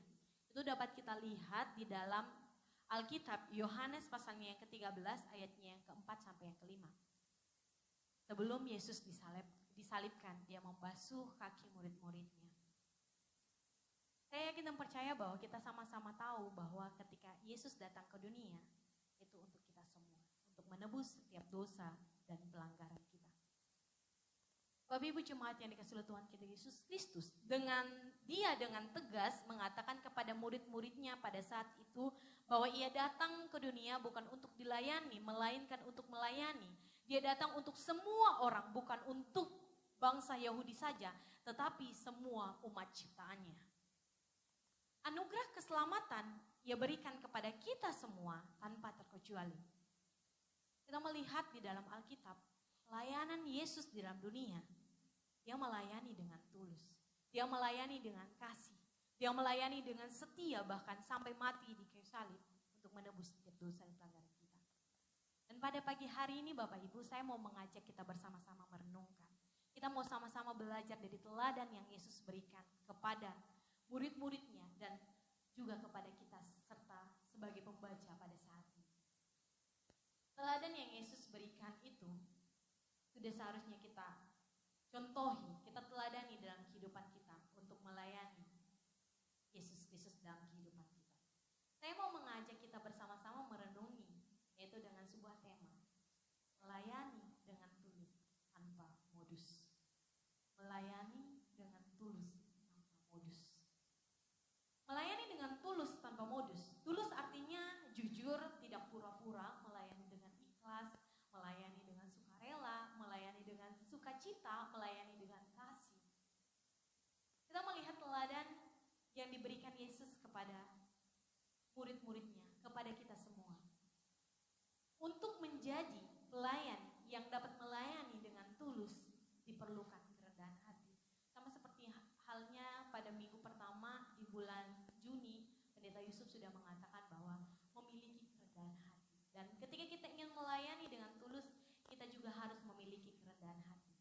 E: Itu Itu dapat kita lihat di dalam Alkitab Yohanes pasalnya yang ke-13 ayatnya yang ke-4 sampai yang ke-5. Sebelum Yesus disalibkan, dia membasuh kaki murid-muridnya. Saya yakin dan percaya bahwa kita sama-sama tahu bahwa ketika Yesus datang ke dunia, itu untuk kita semua, untuk menebus setiap dosa dan pelanggaran kita. Bapak Ibu jemaat yang dikasihi Tuhan kita Yesus Kristus, dengan tegas mengatakan kepada murid-muridnya pada saat itu bahwa ia datang ke dunia bukan untuk dilayani, melainkan untuk melayani. Dia datang untuk semua orang, bukan untuk bangsa Yahudi saja, tetapi semua umat ciptaannya. Anugerah keselamatan ia berikan kepada kita semua tanpa terkecuali. Kita melihat di dalam Alkitab, pelayanan Yesus di dalam dunia, dia melayani dengan tulus. Dia melayani dengan kasih. Dia melayani dengan setia bahkan sampai mati di kayu salib untuk menebus setiap dosa dan pelanggaran kita. Dan pada pagi hari ini Bapak Ibu, saya mau mengajak kita bersama-sama merenungkan. Kita mau sama-sama belajar dari teladan yang Yesus berikan kepada murid-muridnya dan juga kepada kita serta sebagai pembaca pada saat ini. Teladan yang Yesus berikan itu sudah seharusnya kita contohi, kita teladani dalam kehidupan kita untuk melayani Yesus Kristus dalam kehidupan kita. Saya mau mengajak kita bersama-sama merenungi, yaitu dengan sebuah tema, melayani dengan tulus tanpa modus. Melayani dengan tulus tanpa modus. Melayani dengan tulus tanpa modus. Tulus artinya jujur, tidak pura-pura, melayani dengan ikhlas, melayani dengan sukarela, melayani dengan sukacita, melayani dengan kasih. Kita melihat teladan yang diberikan Yesus kepada murid-muridnya, kepada kita semua. Untuk menjadi pelayan yang dapat melayani dengan tulus, diperlukan kerendahan hati. Sama seperti halnya pada minggu pertama di bulan Juni, Pendeta Yusuf sudah mengatakan bahwa memiliki kerendahan hati. Dan ketika kita ingin melayani dengan tulus, kita juga harus memiliki kerendahan hati.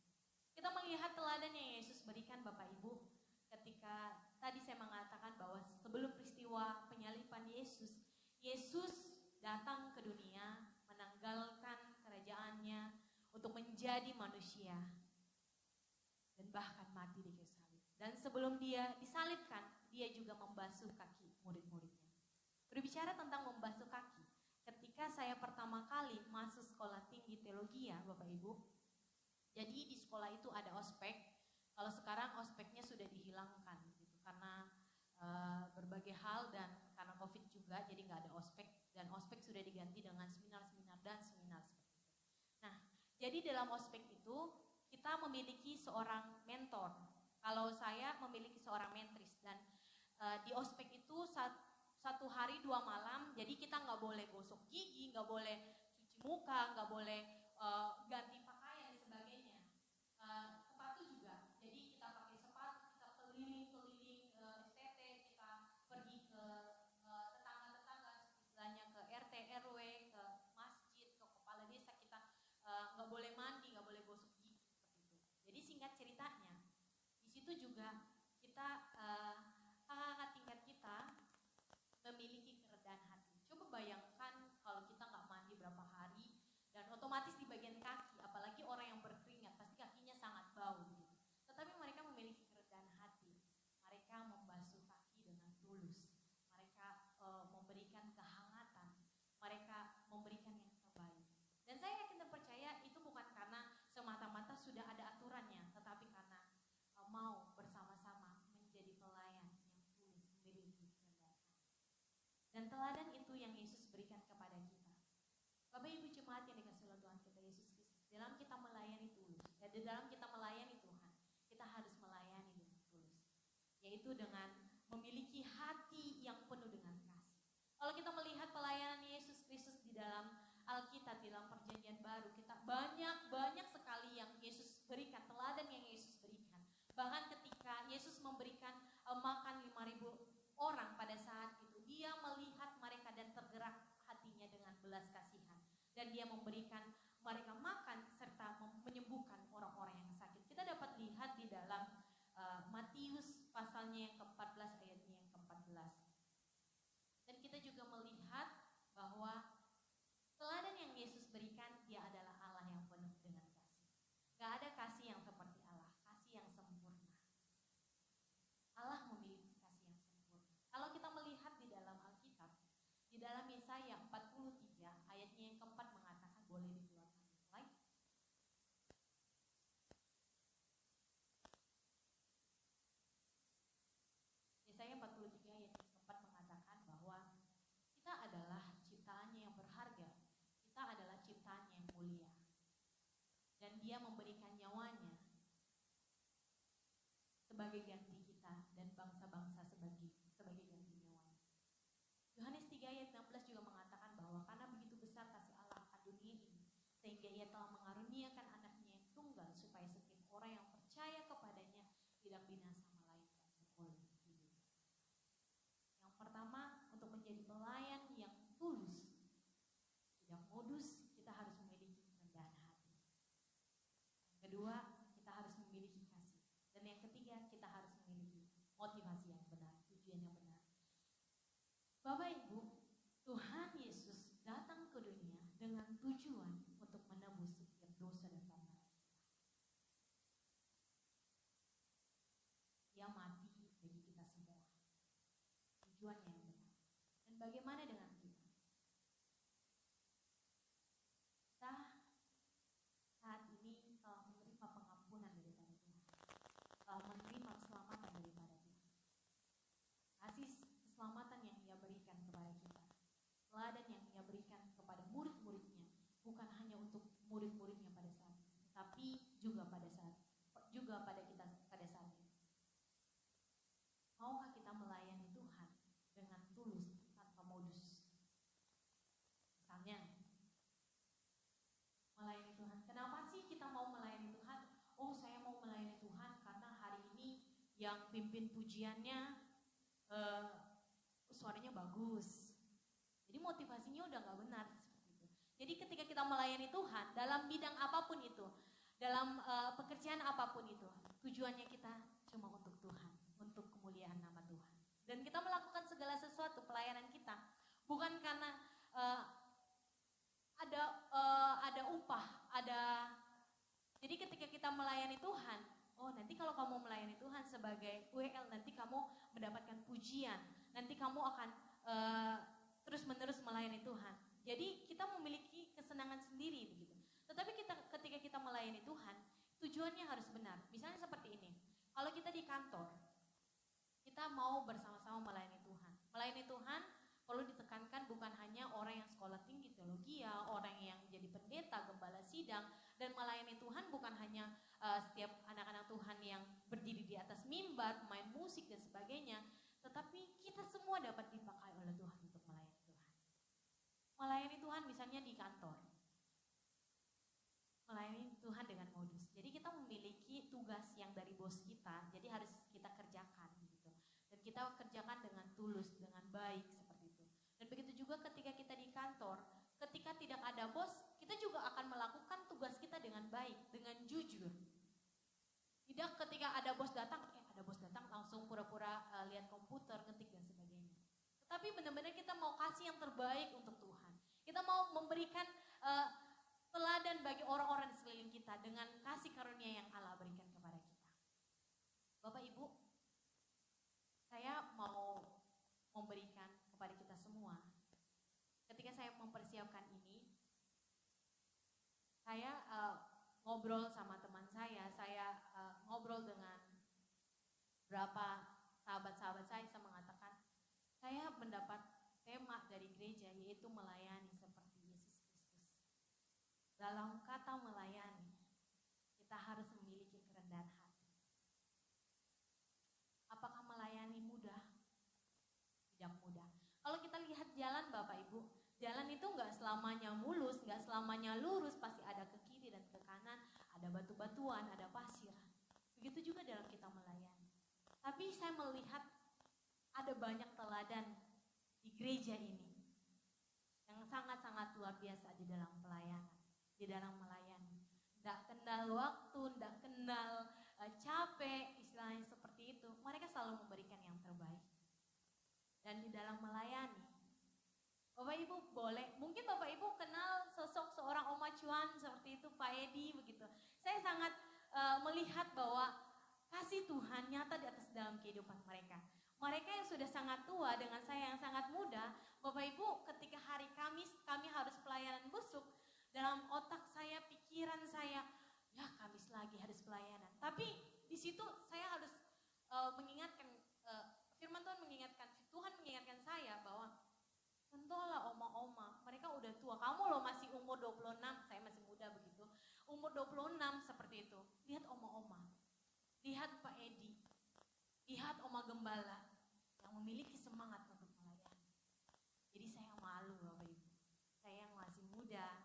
E: Kita melihat teladan yang Yesus berikan Bapak Ibu, ketika tadi saya mengatakan bahwa sebelum peristiwa penyaliban Yesus, Yesus datang ke dunia, menanggalkan kerajaannya untuk menjadi manusia, dan bahkan mati di kayu salib. Dan sebelum dia disalibkan, dia juga membasuh kaki murid-muridnya. Berbicara tentang membasuh kaki, ketika saya pertama kali masuk sekolah tinggi teologi ya Bapak Ibu, jadi di sekolah itu ada ospek. Kalau sekarang ospeknya sudah dihilangkan gitu, karena berbagai hal dan karena COVID juga, jadi nggak ada ospek, dan ospek sudah diganti dengan seminar-seminar dan seminar seperti itu. Nah, jadi dalam ospek itu kita memiliki seorang mentor. Kalau saya memiliki seorang mentris, dan di ospek itu satu hari 2 malam, jadi kita nggak boleh gosok gigi, nggak boleh cuci muka, nggak boleh ganti pakaian dan sebagainya. Sepatu juga, jadi kita pakai sepatu, kita keliling-keliling STT, kita pergi ke tetangga-tetangga, istilahnya ke RT, RW, ke masjid, ke kepala desa, kita nggak boleh mandi, nggak boleh gosok gigi seperti itu. Jadi singkat ceritanya, di situ juga kita kakak-kakak tingkat kita memiliki kerendahan hati. Coba bayangkan kalau kita nggak mandi berapa hari dan otomatis di bagian kaki, apalagi orang yang berkeringat, pasti kakinya sangat bau gitu. Tetapi mereka memiliki kerendahan hati. Mereka membasuh kaki dengan tulus. Mereka memberikan kehangatan. Mereka memberikan yang terbaik. Dan saya yakin dan percaya itu bukan karena semata-mata sudah ada aturannya, tetapi karena mau bersama-sama menjadi pelayan yang tulus, memiliki kerendahan hati. Dan teladan itu yang Yesus berikan kepada kita. Bapak Ibu jemaat yang dikasihi oleh Tuhan kita Yesus Kristus, dalam kita melayani tulus, dan di dalam kita melayani Tuhan, kita harus melayani dengan tulus, yaitu dengan memiliki hati yang penuh dengan kasih. Kalau kita melihat pelayanan Yesus Kristus di dalam Alkitab, di dalam Perjanjian Baru, kita banyak sekali yang Yesus berikan, teladan yang Yesus berikan. Bahkan ketika Yesus memberikan makan 5.000 orang pada saat itu, dia melihat mereka dan tergerak hatinya dengan belas kasihan. Dan dia memberikan mereka makan serta menyembuhkan orang-orang yang sakit. Kita dapat lihat di dalam Matius pasalnya yang ke-14 ayatnya yang ke-14. boleh dikeluarkan slide. Yesaya 43 ayat yang keempat mengatakan bahwa kita adalah ciptaannya yang berharga, kita adalah ciptaannya yang mulia, dan Dia memberikan nyawanya sebagai ganti kita dan bangsa-bangsa sebagai ganti nyawanya. Yohanes 3 ayat 16 juga mengatakan bahwa karena begitu besar kasih Allah akan dunia ini, sehingga Ia telah mengaruniakan anaknya yang tunggal supaya setiap orang yang percaya kepadanya tidak binasa melainkan beroleh hidup. Yang pertama, untuk menjadi pelayan yang tulus, tidak modus, kita harus memiliki kerendahan hati. Yang kedua, kita harus memiliki kasih. Dan yang ketiga, kita harus memiliki motivasi yang benar, tujuan yang benar. Bapak Ibu, Tuhan Yesus datang ke dunia dengan tujuan untuk menebus setiap dosa dan pelanggaran kita. Dia mati bagi kita semua. Tujuannya yang benar. Dan bagaimana dengan kita? Kita saat ini telah menerima pengampunan daripada Tuhan, telah menerima keselamatan daripada Tuhan. Kasih keselamatan yang Ia berikan kepada kita, teladan yang Ia berikan kepada murid-muridnya, bukan hanya untuk murid-muridnya pada saat ini, tapi juga pada kita pada saat ini. Maukah kita melayani Tuhan dengan tulus tanpa modus? Misalnya, melayani Tuhan. Kenapa sih kita mau melayani Tuhan? Oh, saya mau melayani Tuhan karena hari ini yang pimpin pujiannya suaranya bagus. Jadi motivasinya udah gak benar seperti itu. Jadi ketika kita melayani Tuhan dalam bidang apapun itu, dalam pekerjaan apapun itu, tujuannya kita cuma untuk Tuhan, untuk kemuliaan nama Tuhan. Dan kita melakukan segala sesuatu pelayanan kita bukan karena ada upah, jadi ketika kita melayani Tuhan, oh nanti kalau kamu melayani Tuhan sebagai WL, nanti kamu mendapatkan pujian, nanti kamu akan terus-menerus melayani Tuhan. Jadi kita memiliki kesenangan sendiri begitu. Tetapi ketika kita melayani Tuhan, tujuannya harus benar. Misalnya seperti ini, kalau kita di kantor, kita mau bersama-sama melayani Tuhan. Melayani Tuhan perlu ditekankan bukan hanya orang yang sekolah tinggi teologi, orang yang jadi pendeta, gembala sidang, dan melayani Tuhan bukan hanya setiap anak-anak Tuhan yang berdiri di atas mimbar, main musik dan sebagainya, tetapi kita semua dapat dipakai oleh Tuhan untuk melayani Tuhan. Melayani Tuhan misalnya di kantor, melayani Tuhan dengan modus. Jadi kita memiliki tugas yang dari bos kita, jadi harus kita kerjakan gitu. Dan kita kerjakan dengan tulus, dengan baik seperti itu. Dan begitu juga ketika kita di kantor, ketika tidak ada bos, kita juga akan melakukan tugas kita dengan baik, dengan jujur. Tidak ketika ada bos datang langsung pura-pura lihat komputer, ngetik dan sebagainya. Tetapi benar-benar kita mau kasih yang terbaik untuk Tuhan. Kita mau memberikan teladan bagi orang-orang di sekeliling kita dengan kasih karunia yang Allah berikan kepada kita. Bapak Ibu, saya mau memberikan kepada kita semua. Ketika saya mempersiapkan ini, saya ngobrol sama teman saya ngobrol dengan beberapa sahabat-sahabat saya mengatakan, saya mendapat tema dari gereja yaitu melayani seperti Yesus Kristus. Dalam kata melayani, kita harus memiliki kerendahan hati. Apakah melayani mudah? Tidak mudah. Kalau kita lihat jalan Bapak Ibu, jalan itu nggak selamanya mulus, nggak selamanya lurus, pasti ada ke kiri dan ke kanan, ada batu-batuan, ada pasir. Begitu juga dalam kita melayani. Tapi saya melihat ada banyak teladan di gereja ini yang sangat-sangat luar biasa di dalam pelayanan, di dalam melayani. Nggak kenal waktu, nggak kenal capek, istilahnya seperti itu. Mereka selalu memberikan yang terbaik. Dan di dalam melayani, Bapak Ibu boleh, mungkin Bapak Ibu kenal sosok seorang Oma Cuan seperti itu, Pak Edi begitu. Saya sangat melihat bahwa kasih Tuhan nyata di atas dalam kehidupan mereka. Mereka yang sudah sangat tua dengan saya yang sangat muda, Bapak Ibu ketika hari Kamis kami harus pelayanan busuk, Dalam otak saya, pikiran saya, ya Kamis lagi harus pelayanan. Tapi di situ saya harus mengingatkan, firman Tuhan mengingatkan, Tuhan mengingatkan saya bahwa contohlah oma-oma, mereka udah tua. Kamu loh masih umur 26, saya masih muda begitu. Umur 26 seperti itu. Lihat oma-oma, lihat Pak Edi, lihat Oma Gembala yang memiliki semangat untuk melayani. Jadi saya malu Bapak Ibu. Saya yang masih muda,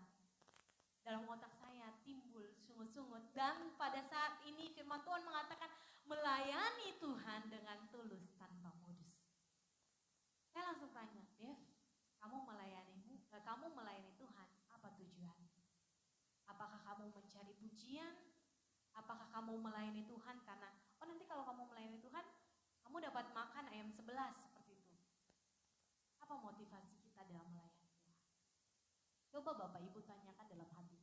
E: dalam otak saya timbul sungut-sungut. Dan pada saat ini firman Tuhan mengatakan melayani Tuhan dengan tulus tanpa modus. Saya langsung tanya, Dev, kamu melayani Tuhan, apa tujuan? Apakah kamu mencari pujian? Apakah kamu melayani Tuhan karena, oh nanti kalau kamu melayani Tuhan, kamu dapat makan ayam 11 seperti itu. Apa motivasi kita dalam melayani Tuhan? Coba Bapak Ibu tanyakan dalam hati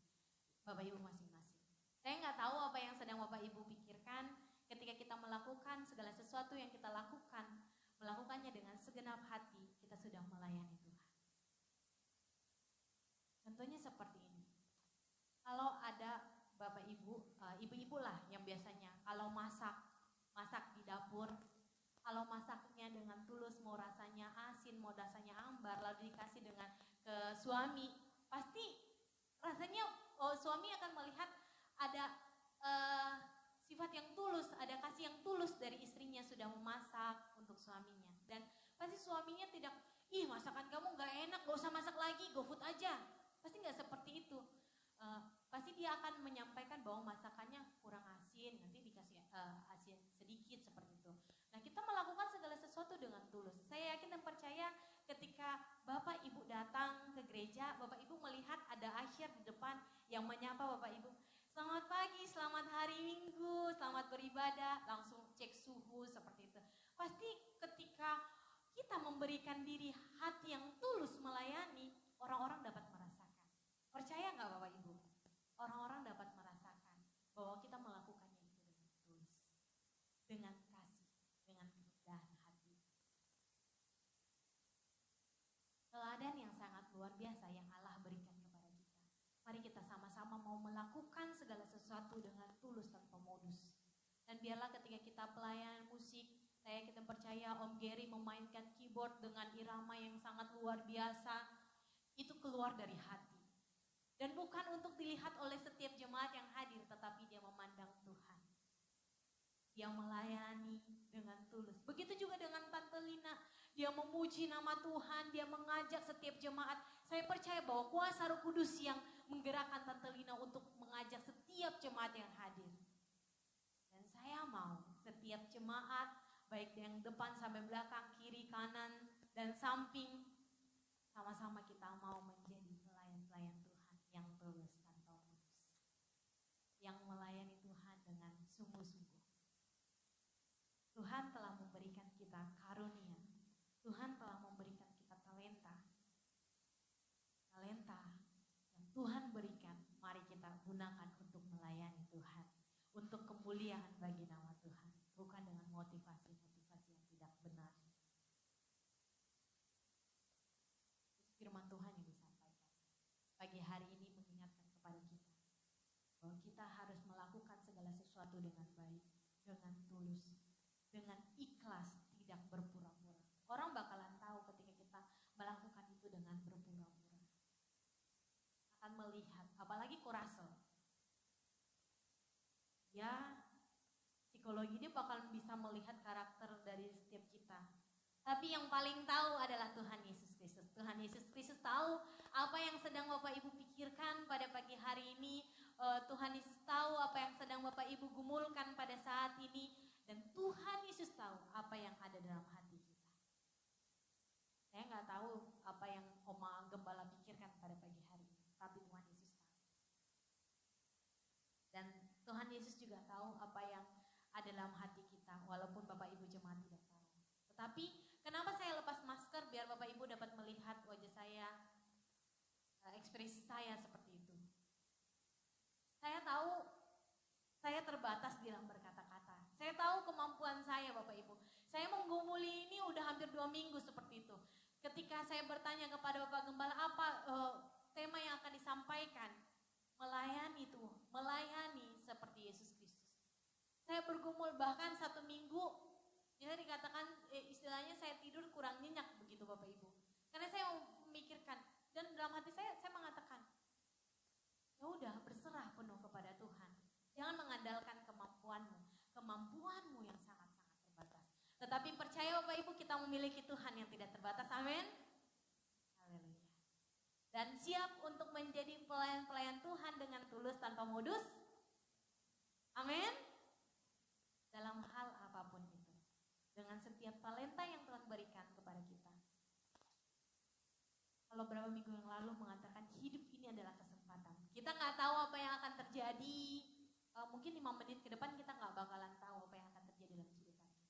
E: Bapak Ibu masing-masing. Saya nggak tahu apa yang sedang Bapak Ibu pikirkan ketika kita melakukan segala sesuatu yang kita lakukan, melakukannya dengan segenap hati, kita sudah melayani Tuhan. Contohnya seperti ini. Kalau ada Bapak Ibu, ibu-ibu lah yang biasanya kalau masak di dapur, kalau masaknya dengan tulus, mau rasanya asin, mau rasanya ambar, lalu dikasih dengan ke suami, pasti rasanya suami akan melihat ada sifat yang tulus, ada kasih yang tulus dari istrinya sudah memasak untuk suaminya. Dan pasti suaminya tidak, ih masakan kamu gak enak, gak usah masak lagi, GoFood aja. Pasti gak seperti itu. Pasti dia akan menyampaikan bahwa masakannya kurang asin, nanti dikasih asin sedikit seperti itu. Nah kita melakukan segala sesuatu dengan tulus. Saya yakin dan percaya ketika Bapak Ibu datang ke gereja, Bapak Ibu melihat ada usher di depan yang menyapa Bapak Ibu. Selamat pagi, selamat hari Minggu, selamat beribadah, langsung cek suhu seperti itu. Pasti ketika kita memberikan diri hati yang tulus melayani, orang-orang dapat merasakan. Percaya nggak Bapak Ibu? Orang-orang dapat merasakan bahwa kita melakukannya itu dengan tulus, dengan kasih, dengan kerendahan hati. Teladan yang sangat luar biasa yang Allah berikan kepada kita. Mari kita sama-sama mau melakukan segala sesuatu dengan tulus tanpa modus. Dan biarlah ketika kita pelayanan musik, kita percaya Om Gary memainkan keyboard dengan irama yang sangat luar biasa, itu keluar dari hati. Dan bukan untuk dilihat oleh setiap jemaat yang hadir, tetapi dia memandang Tuhan. Dia melayani dengan tulus. Begitu juga dengan Tante Lina, dia memuji nama Tuhan, dia mengajak setiap jemaat. Saya percaya bahwa kuasa Roh Kudus yang menggerakkan Tante Lina untuk mengajak setiap jemaat yang hadir. Dan saya mau setiap jemaat, baik yang depan sampai belakang, kiri, kanan, dan samping, sama-sama kita mau menjadi pelayan-pelayan Tuhan yang tulus tanpa modus, yang melayani Tuhan dengan sungguh-sungguh. Tuhan telah memberikan kita karunia, Tuhan telah memberikan kita talenta yang Tuhan berikan. Mari kita gunakan untuk melayani Tuhan, untuk kemuliaan bagi nama Tuhan, bukan dengan motivasi-motivasi yang tidak benar. Firman Tuhan yang disampaikan pagi hari ini mengingatkan kepada kita bahwa kita harus melakukan segala sesuatu dengan baik, dengan tulus, dengan ikhlas, tidak berpura-pura. Orang bakalan tahu ketika kita melakukan itu dengan berpura-pura. Akan melihat, apalagi korasel. Ya, psikologi dia bakal bisa melihat karakter dari setiap kita. Tapi yang paling tahu adalah Tuhan Yesus Kristus. Tuhan Yesus Kristus tahu apa yang sedang Bapak Ibu pikirkan pada pagi hari ini. Tuhan Yesus tahu apa yang sedang Bapak Ibu gumulkan pada saat ini. Dan Tuhan Yesus tahu apa yang ada dalam hati kita. Saya nggak tahu apa yang Oma Gembala pikirkan pada pagi hari ini. Tapi Tuhan Yesus tahu. Dan Tuhan Yesus juga tahu apa yang ada dalam hati kita. Walaupun Bapak Ibu jemaat tidak tahu. Tetapi kenapa saya lepas masker biar Bapak Ibu dapat melihat wajah saya, ekspresi saya seperti itu. Saya tahu saya terbatas dalam berkata-kata. Saya tahu kemampuan saya Bapak Ibu. Saya menggumuli ini udah hampir 2 minggu seperti itu. Ketika saya bertanya kepada Bapak Gembala apa tema yang akan disampaikan,
F: itu, melayani seperti Yesus Kristus. Saya bergumul bahkan 1 minggu, bisa dikatakan istilahnya saya tidur kurang nyenyak begitu Bapak Ibu. Karena saya memikirkan, dan dalam hati saya mengatakan, ya udah berserah penuh kepada Tuhan. Jangan mengandalkan kemampuanmu yang sangat-sangat terbatas. Tetapi percaya Bapak Ibu, kita memiliki Tuhan yang tidak terbatas, amin. Haleluya. Dan siap untuk menjadi pelayan-pelayan Tuhan dengan tulus tanpa modus. Amin. Dalam hal apapun itu. Dengan setiap talenta yang Tuhan berikan kepada kita. Kalau beberapa minggu yang lalu mengatakan hidup ini adalah kesempatan. Kita nggak tahu apa yang akan terjadi. Mungkin 5 menit ke depan kita nggak bakalan tahu apa yang akan terjadi dalam kehidupan kita.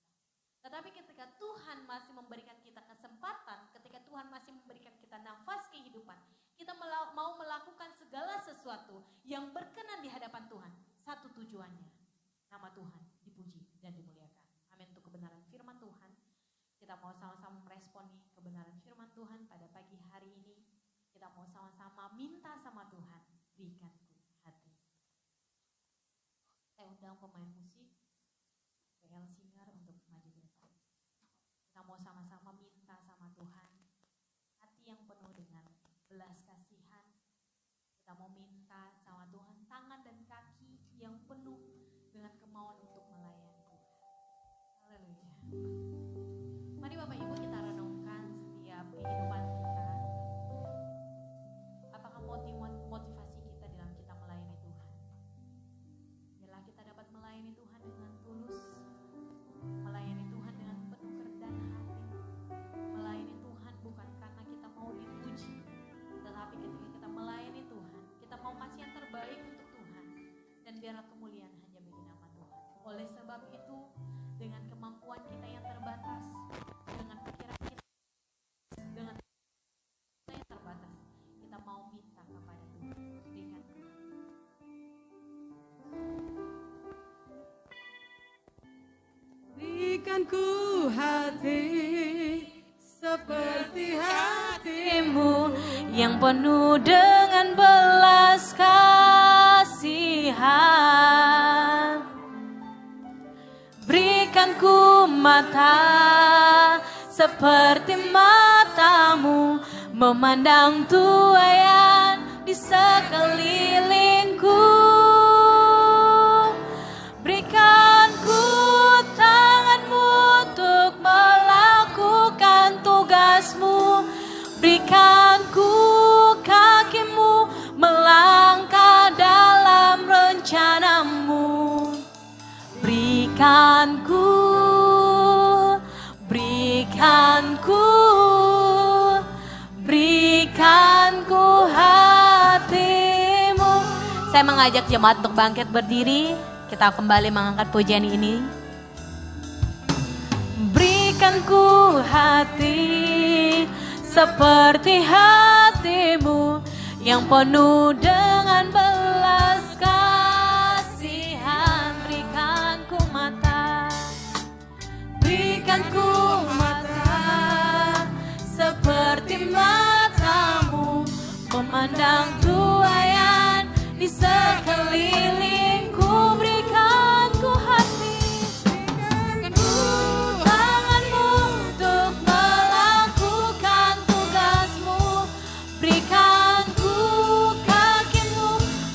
F: Tetapi ketika Tuhan masih memberikan kita kesempatan, ketika Tuhan masih memberikan kita nafas kehidupan, kita mau melakukan segala sesuatu yang berkenan di hadapan Tuhan. Satu tujuannya, nama Tuhan dipuji dan dimuliakan. Amin. Untuk kebenaran firman Tuhan, kita mau sama-sama meresponi kebenaran firman Tuhan pada pagi hari ini. Kita mau sama-sama minta sama Tuhan, berikanku hati. Saya undang pemain musik, PL Singer untuk maju ke depan. Kita mau sama-sama minta sama Tuhan, hati yang penuh dengan belas kasihan. Kita mau minta sama Tuhan, tangan dan kaki yang penuh dengan kemauan untuk melayani Tuhan. Haleluya. Mari Bapak Ibu kita renungkan setiap kehidupan kita. Apakah motivasi kita dalam kita melayani Tuhan? Biarlah kita dapat melayani Tuhan dengan tulus, melayani Tuhan dengan penuh kerendahan hati, melayani Tuhan bukan karena kita mau dipuji, tetapi ketika kita melayani Tuhan, kita mau kasih yang terbaik untuk Tuhan, dan biarlah kemuliaan hanya bagi nama Tuhan. Oleh sebab itu, dengan kemampuan kita yang terbatas, dengan pikiran kita, dengan yang terbatas, kita mau minta kepada Tuhan, berikan Tuhan.
A: Berikan ku hati seperti hatimu
F: yang penuh dengan belas kasihan. Berikan ku mata seperti matamu, memandang tuaian di sekelilingku. Berikan ku tanganmu untuk melakukan tugasmu. Berikan ku kakimu melangkah dalam rencanamu. Berikan ku hatimu. Saya mengajak jemaat untuk bangkit berdiri. Kita kembali mengangkat pujian ini. Berikan ku hati seperti hatimu yang penuh dengan belas kasihan. Berikan ku mata seperti matamu, memandang tuaian di sekelilingku. Berikan ku hati, berikan ku tanganmu untuk melakukan tugasmu. Berikan ku kakimu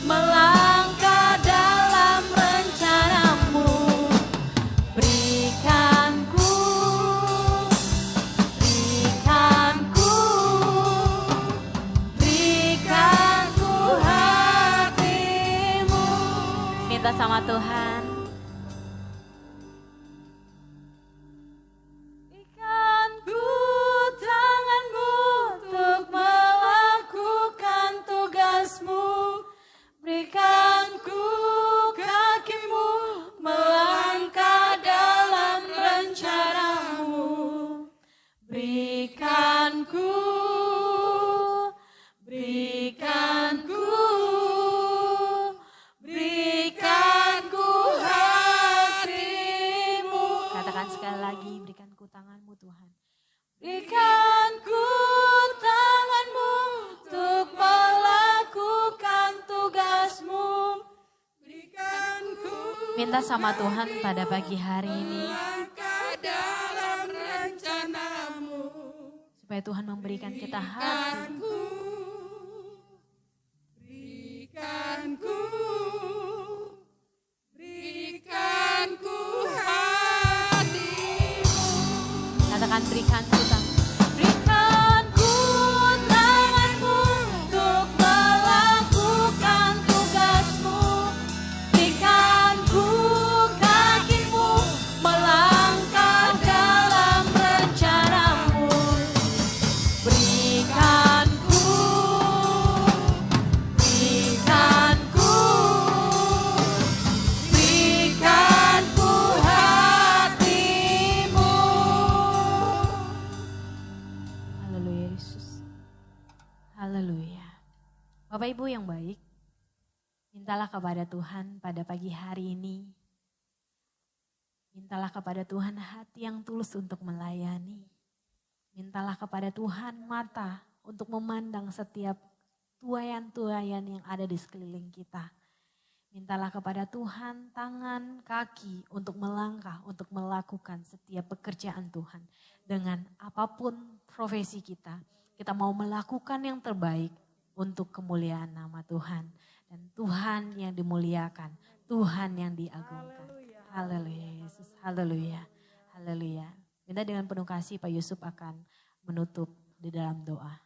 F: melangkah dalam rencanamu. Berikan ku hatimu. Minta sama Tuhan. Berikan ku tanganmu untuk melakukan tugasmu. Berikan ku kakimu melangkah dalam rencanamu. Berikan ku
E: Minta sama Tuhan pada pagi hari ini
B: melangkah dalam rencanamu.
E: supaya Tuhan memberikan kita hati,
B: Berikanku hatimu.
E: katakan berikanku tangan. Berikanku tanganmu untuk melakukan tugasmu. Berikanku kakimu melangkah dalam rencanamu. Berikanku hatimu. Haleluya Yesus. Haleluya. Bapak Ibu yang baik, mintalah kepada Tuhan pada pagi hari ini. Mintalah kepada Tuhan hati yang tulus untuk melayani. Mintalah kepada Tuhan mata untuk memandang setiap tuayan-tuayan yang ada di sekeliling kita. Mintalah kepada Tuhan tangan, kaki untuk melangkah, untuk melakukan setiap pekerjaan Tuhan. Dengan apapun profesi kita, kita mau melakukan yang terbaik untuk kemuliaan nama Tuhan. Dan Tuhan yang dimuliakan, Tuhan yang diagungkan. Haleluya Yesus, haleluya, haleluya. Minta dengan penuh kasih Pak Yusuf akan menutup di dalam doa.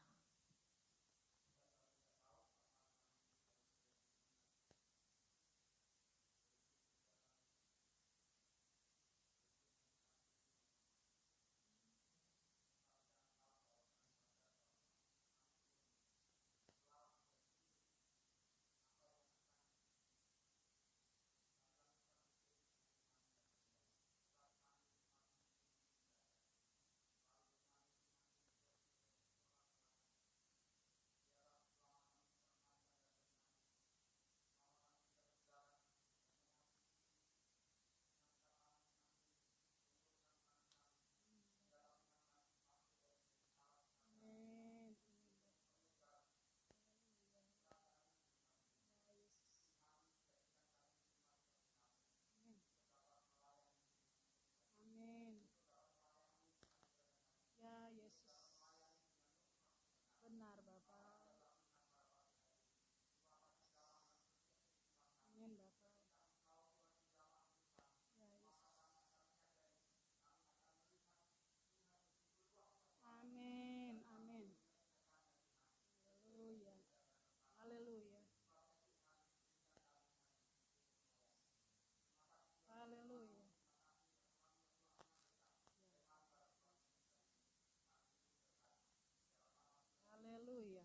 A: Haleluya.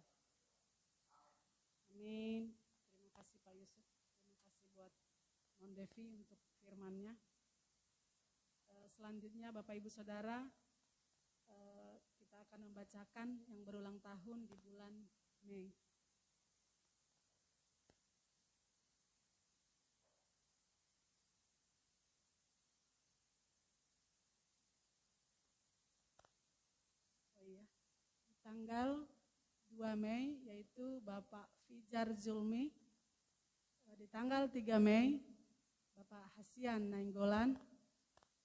A: Amin. Terima kasih Pak Yusuf. Terima kasih buat Non Devi untuk firman-Nya. Selanjutnya Bapak Ibu Saudara, kita akan membacakan yang berulang tahun di bulan Mei. Tanggal 2 Mei yaitu Bapak Fijar Zulmi. Di tanggal 3 Mei Bapak Hasian Nainggolan.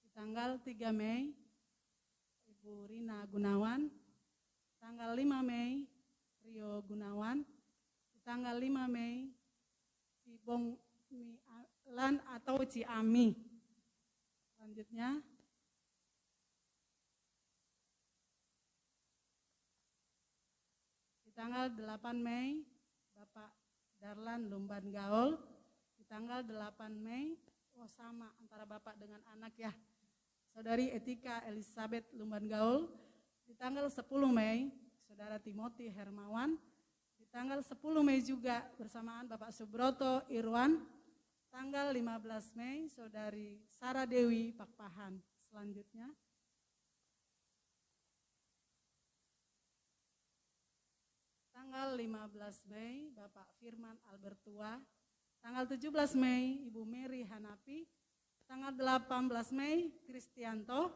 A: Di tanggal 3 Mei Ibu Rina Gunawan. Tanggal 5 Mei Rio Gunawan. Di tanggal 5 Mei Cibong Milan atau Ciami. Selanjutnya tanggal 8 Mei, Bapak Darlan Lumban Gaul. Di tanggal 8 Mei, sama antara Bapak dengan anak ya, Saudari Etika Elizabeth Lumban Gaul. Di tanggal 10 Mei, Saudara Timothy Hermawan. Di tanggal 10 Mei juga bersamaan Bapak Subroto Irwan. Tanggal 15 Mei, Saudari Sarah Dewi Pakpahan. Selanjutnya, tanggal 15 Mei, Bapak Firman Albertua. Tanggal 17 Mei, Ibu Mary Hanapi. Tanggal 18 Mei, Kristianto.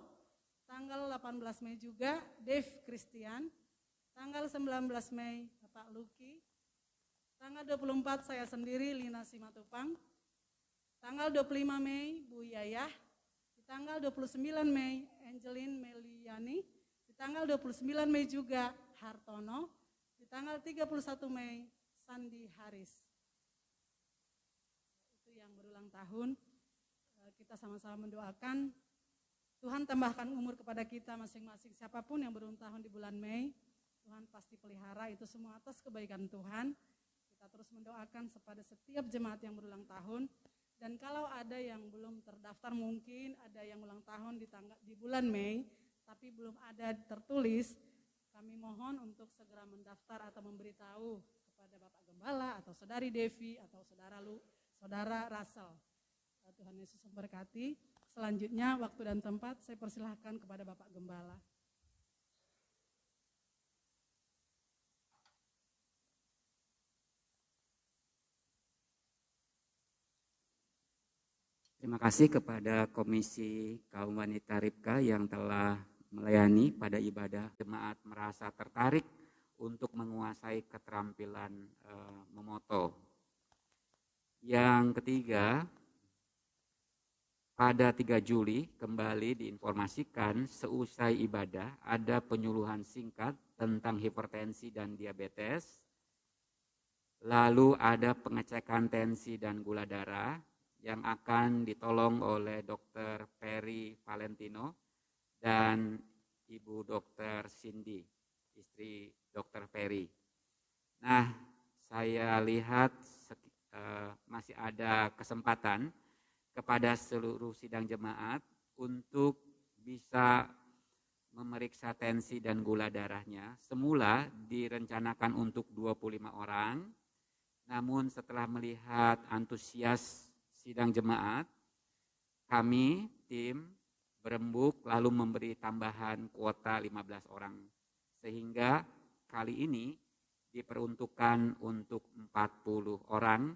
A: Tanggal 18 Mei juga, Dave Christian. Tanggal 19 Mei, Bapak Luki. Tanggal 24 saya sendiri, Lina Simatupang. Tanggal 25 Mei Bu Yayah, di tanggal 29 Mei Angelin Meliani, di tanggal 29 Mei juga Hartono, di tanggal 31 Mei Sandi Haris. Itu yang berulang tahun. Kita sama-sama mendoakan Tuhan tambahkan umur kepada kita masing-masing, siapapun yang berulang tahun di bulan Mei, Tuhan pasti pelihara itu semua atas kebaikan Tuhan. Kita terus mendoakan kepada setiap jemaat yang berulang tahun. Dan kalau ada yang belum terdaftar, mungkin ada yang ulang tahun di bulan Mei, tapi belum ada tertulis, kami mohon untuk segera mendaftar atau memberitahu kepada Bapak Gembala atau Saudari Devi atau Saudara Russell. Tuhan Yesus memberkati. Selanjutnya waktu dan tempat saya persilahkan kepada Bapak Gembala.
C: Terima kasih kepada Komisi Kaum Wanita Ribka yang telah melayani pada ibadah. Jemaat merasa tertarik untuk menguasai keterampilan memoto. Yang ketiga, pada 3 Juli kembali diinformasikan seusai ibadah ada penyuluhan singkat tentang hipertensi dan diabetes. Lalu ada pengecekan tensi dan gula darah yang akan ditolong oleh Dr. Peri Valentino dan Ibu Dr. Cindy, istri Dr. Peri. Nah, saya lihat masih ada kesempatan kepada seluruh sidang jemaat untuk bisa memeriksa tensi dan gula darahnya. Semula direncanakan untuk 25 orang, namun setelah melihat antusias sidang jemaat, kami tim berembuk lalu memberi tambahan kuota 15 orang. Sehingga kali ini diperuntukkan untuk 40 orang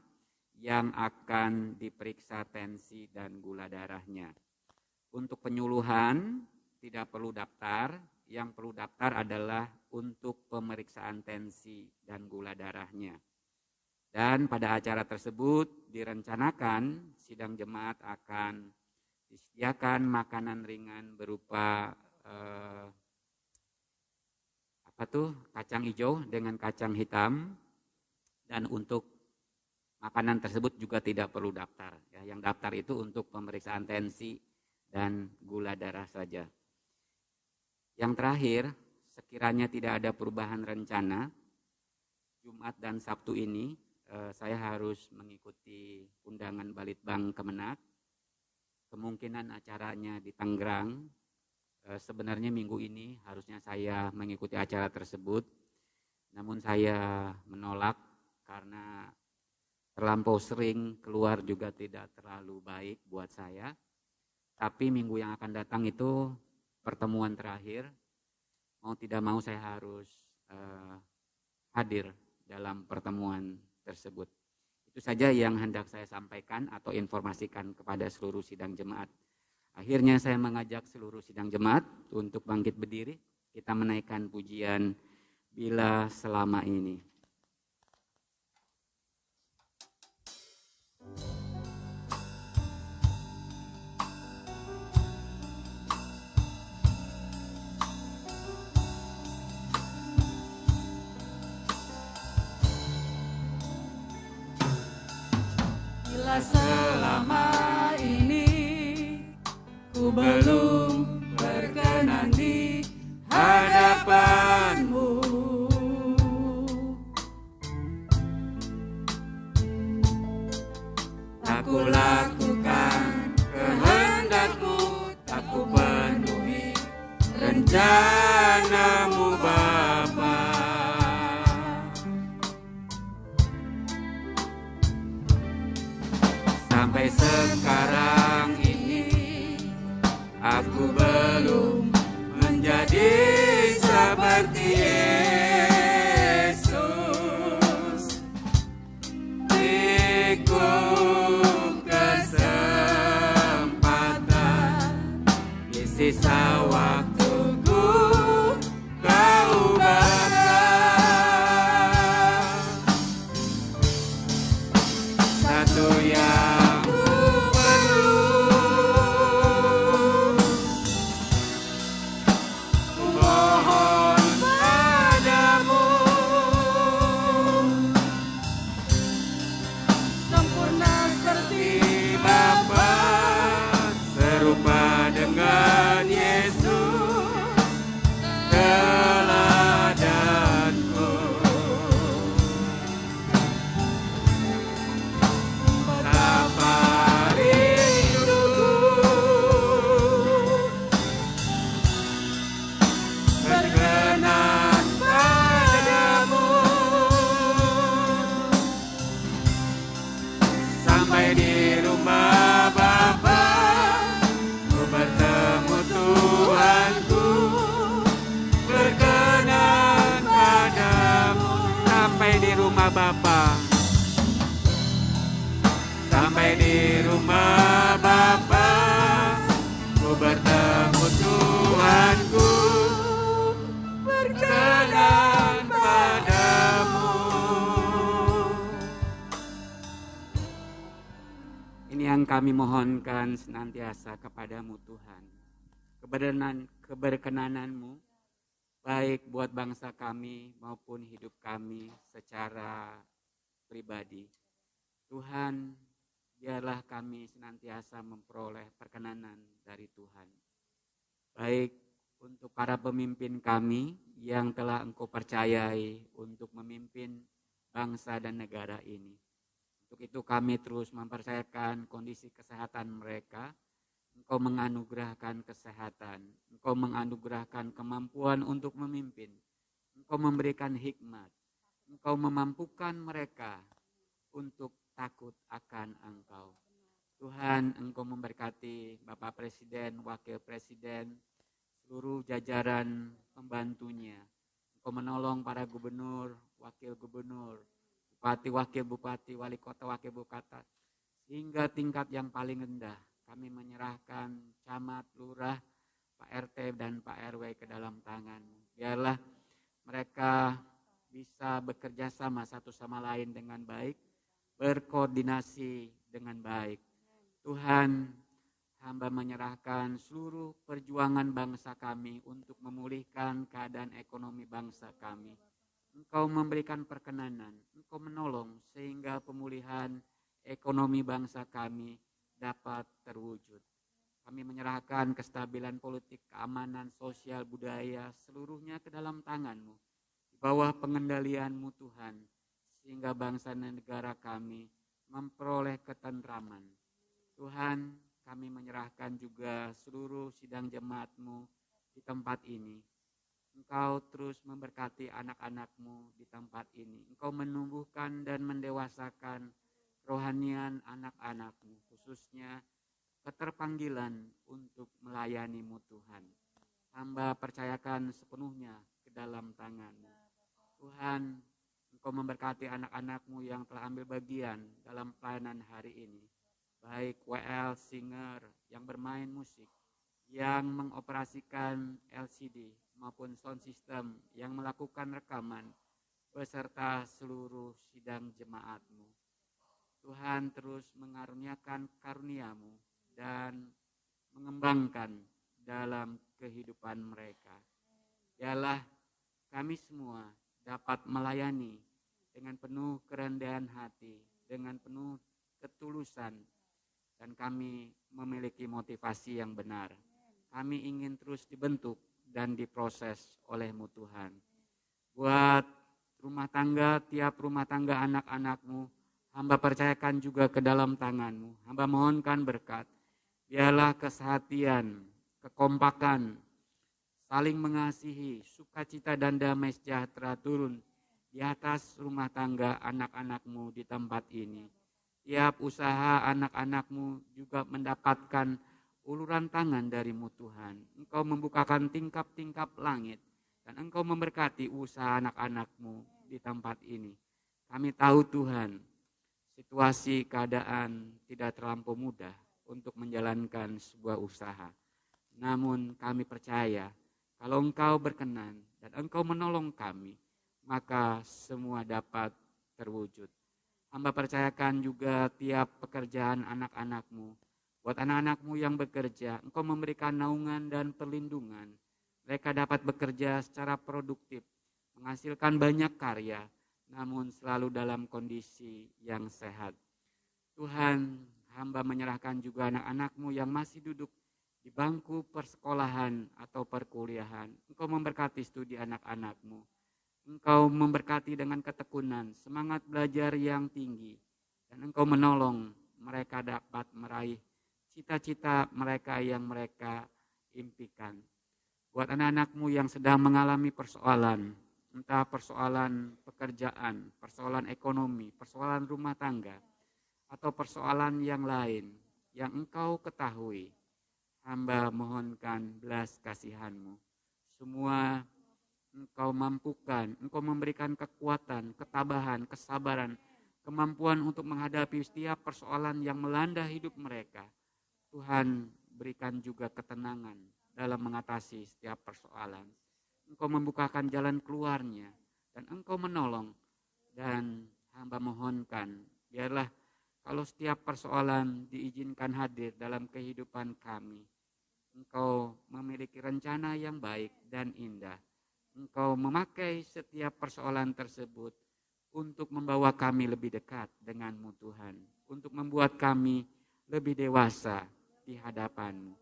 C: yang akan diperiksa tensi dan gula darahnya. Untuk penyuluhan tidak perlu daftar, yang perlu daftar adalah untuk pemeriksaan tensi dan gula darahnya. Dan pada acara tersebut direncanakan sidang jemaat akan disediakan makanan ringan berupa kacang hijau dengan kacang hitam, dan untuk makanan tersebut juga tidak perlu daftar. Ya, yang daftar itu untuk pemeriksaan tensi dan gula darah saja. Yang terakhir, sekiranya tidak ada perubahan rencana, Jumat dan Sabtu ini saya harus mengikuti undangan Balitbang Kemenak. Kemungkinan acaranya di Tangerang. Sebenarnya minggu ini harusnya saya mengikuti acara tersebut, namun saya menolak karena terlampau sering keluar juga tidak terlalu baik buat saya. Tapi minggu yang akan datang itu pertemuan terakhir. Mau tidak mau saya harus hadir dalam pertemuan tersebut. Itu saja yang hendak saya sampaikan atau informasikan kepada seluruh sidang jemaat. Akhirnya saya mengajak seluruh sidang jemaat untuk bangkit berdiri. Kita menaikkan pujian Bila Selama Ini.
A: Bila selama ini ku belum berkenan di hadapanmu, tak ku lakukan kehendakmu, tak ku penuhi rencanamu Bapa. Sampai sekarang ini aku belum menjadi seperti Yesus. Ikut kesempatan di sisa waktuku kau bakal satu yang
C: sampai di rumah Bapa. Sampai di rumah Bapa, ku bertemu Tuhanku, berkenan padamu. Ini yang kami mohonkan senantiasa kepadamu Tuhan. Keberkenanan-Mu baik buat bangsa kami maupun hidup kami secara pribadi. Tuhan, biarlah kami senantiasa memperoleh perkenanan dari Tuhan. Baik untuk para pemimpin kami yang telah Engkau percayai untuk memimpin bangsa dan negara ini. Untuk itu kami terus mempercayakan kondisi kesehatan mereka. Engkau menganugerahkan kesehatan, Engkau menganugerahkan kemampuan untuk memimpin, Engkau memberikan hikmat, Engkau memampukan mereka untuk takut akan Engkau. Tuhan, Engkau memberkati Bapak Presiden, Wakil Presiden, seluruh jajaran pembantunya. Engkau menolong para gubernur, wakil gubernur, bupati, wakil bupati, wali kota, wakil bupati, hingga tingkat yang paling rendah. Kami menyerahkan camat, lurah, Pak RT dan Pak RW ke dalam tangan-Mu. Biarlah mereka bisa bekerja sama satu sama lain dengan baik, berkoordinasi dengan baik. Tuhan, hamba menyerahkan seluruh perjuangan bangsa kami untuk memulihkan keadaan ekonomi bangsa kami. Engkau memberikan perkenanan, Engkau menolong sehingga pemulihan ekonomi bangsa kami dapat terwujud. Kami menyerahkan kestabilan politik, keamanan, sosial, budaya, seluruhnya ke dalam tangan-Mu. Di bawah pengendalian-Mu Tuhan, sehingga bangsa dan negara kami memperoleh ketentraman. Tuhan, kami menyerahkan juga seluruh sidang jemaat-Mu di tempat ini. Engkau terus memberkati anak-anak-Mu di tempat ini. Engkau menumbuhkan dan mendewasakan rohanian anak-anak-Mu, khususnya keterpanggilan untuk melayani-Mu Tuhan. Hamba percayakan sepenuhnya ke dalam tangan-Mu. Tuhan, Engkau memberkati anak-anak-Mu yang telah ambil bagian dalam pelayanan hari ini. Baik WL, singer, yang bermain musik, yang mengoperasikan LCD maupun sound system, yang melakukan rekaman, beserta seluruh sidang jemaat-Mu. Tuhan terus mengaruniakan karunia-Mu dan mengembangkan dalam kehidupan mereka. Biarlah kami semua dapat melayani dengan penuh kerendahan hati, dengan penuh ketulusan, dan kami memiliki motivasi yang benar. Kami ingin terus dibentuk dan diproses oleh-Mu Tuhan. Buat rumah tangga, tiap rumah tangga anak-anak-Mu, hamba percayakan juga ke dalam tangan-Mu. Hamba mohonkan berkat. Biarlah kesehatian, kekompakan, saling mengasihi, sukacita dan damai sejahtera turun di atas rumah tangga anak-anak-Mu di tempat ini. Tiap usaha anak-anak-Mu juga mendapatkan uluran tangan dari-Mu Tuhan. Engkau membukakan tingkap-tingkap langit dan Engkau memberkati usaha anak-anak-Mu di tempat ini. Kami tahu Tuhan, situasi keadaan tidak terlampau mudah untuk menjalankan sebuah usaha. Namun kami percaya kalau Engkau berkenan dan Engkau menolong kami, maka semua dapat terwujud. Hamba percayakan juga tiap pekerjaan anak-anak-Mu. Buat anak-anak-Mu yang bekerja, Engkau memberikan naungan dan perlindungan. Mereka dapat bekerja secara produktif, menghasilkan banyak karya, namun selalu dalam kondisi yang sehat. Tuhan, hamba menyerahkan juga anak-anak-Mu yang masih duduk di bangku persekolahan atau perkuliahan. Engkau memberkati studi anak-anak-Mu. Engkau memberkati dengan ketekunan, semangat belajar yang tinggi. Dan Engkau menolong mereka dapat meraih cita-cita mereka yang mereka impikan. Buat anak-anak-Mu yang sedang mengalami persoalan, entah persoalan pekerjaan, persoalan ekonomi, persoalan rumah tangga, atau persoalan yang lain yang Engkau ketahui, hamba mohonkan belas kasihan-Mu. Semua Engkau mampukan, Engkau memberikan kekuatan, ketabahan, kesabaran, kemampuan untuk menghadapi setiap persoalan yang melanda hidup mereka. Tuhan, berikan juga ketenangan dalam mengatasi setiap persoalan. Engkau membukakan jalan keluarnya dan Engkau menolong. Dan hamba mohonkan, biarlah kalau setiap persoalan diizinkan hadir dalam kehidupan kami, Engkau memiliki rencana yang baik dan indah. Engkau memakai setiap persoalan tersebut untuk membawa kami lebih dekat dengan-Mu Tuhan, untuk membuat kami lebih dewasa di hadapan-Mu.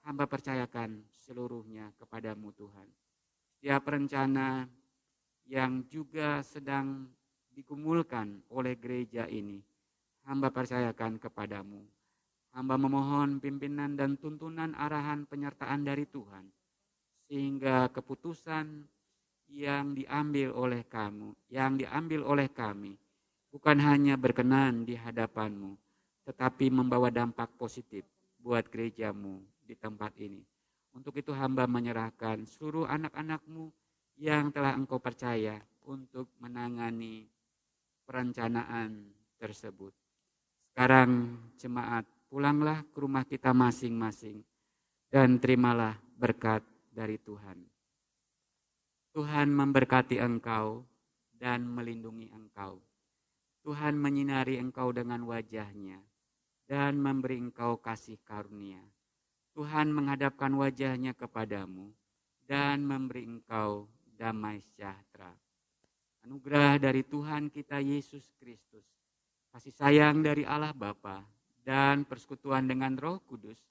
C: Hamba percayakan seluruhnya kepada-Mu Tuhan. Setiap rencana yang juga sedang digumulkan oleh gereja ini, hamba percayakan kepadamu. Hamba memohon pimpinan dan tuntunan arahan penyertaan dari Tuhan, sehingga keputusan yang diambil oleh kami, bukan hanya berkenan di hadapanmu, tetapi membawa dampak positif buat gerejamu di tempat ini. Untuk itu hamba menyerahkan seluruh anak-anakmu yang telah Engkau percaya untuk menangani perencanaan tersebut. Sekarang jemaat, pulanglah ke rumah kita masing-masing dan terimalah berkat dari Tuhan. Tuhan memberkati engkau dan melindungi engkau. Tuhan menyinari engkau dengan wajah-Nya dan memberi engkau kasih karunia. Tuhan menghadapkan wajah-Nya kepadamu dan memberi engkau damai sejahtera. Anugerah dari Tuhan kita Yesus Kristus, kasih sayang dari Allah Bapa, dan persekutuan dengan Roh Kudus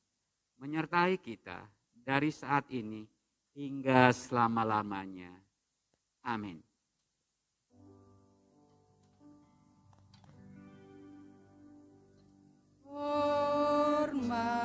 C: menyertai kita dari saat ini hingga selama-lamanya. Amin.
B: Hormat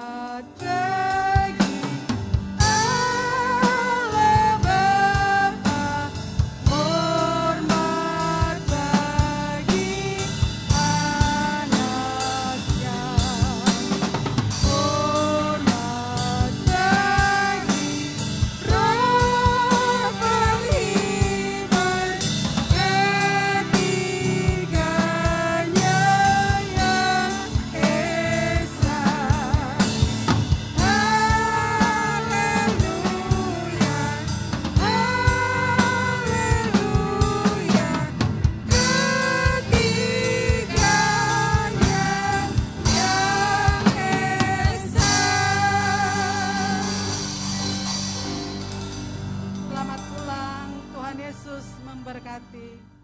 A: Selamat pulang, Tuhan Yesus memberkati.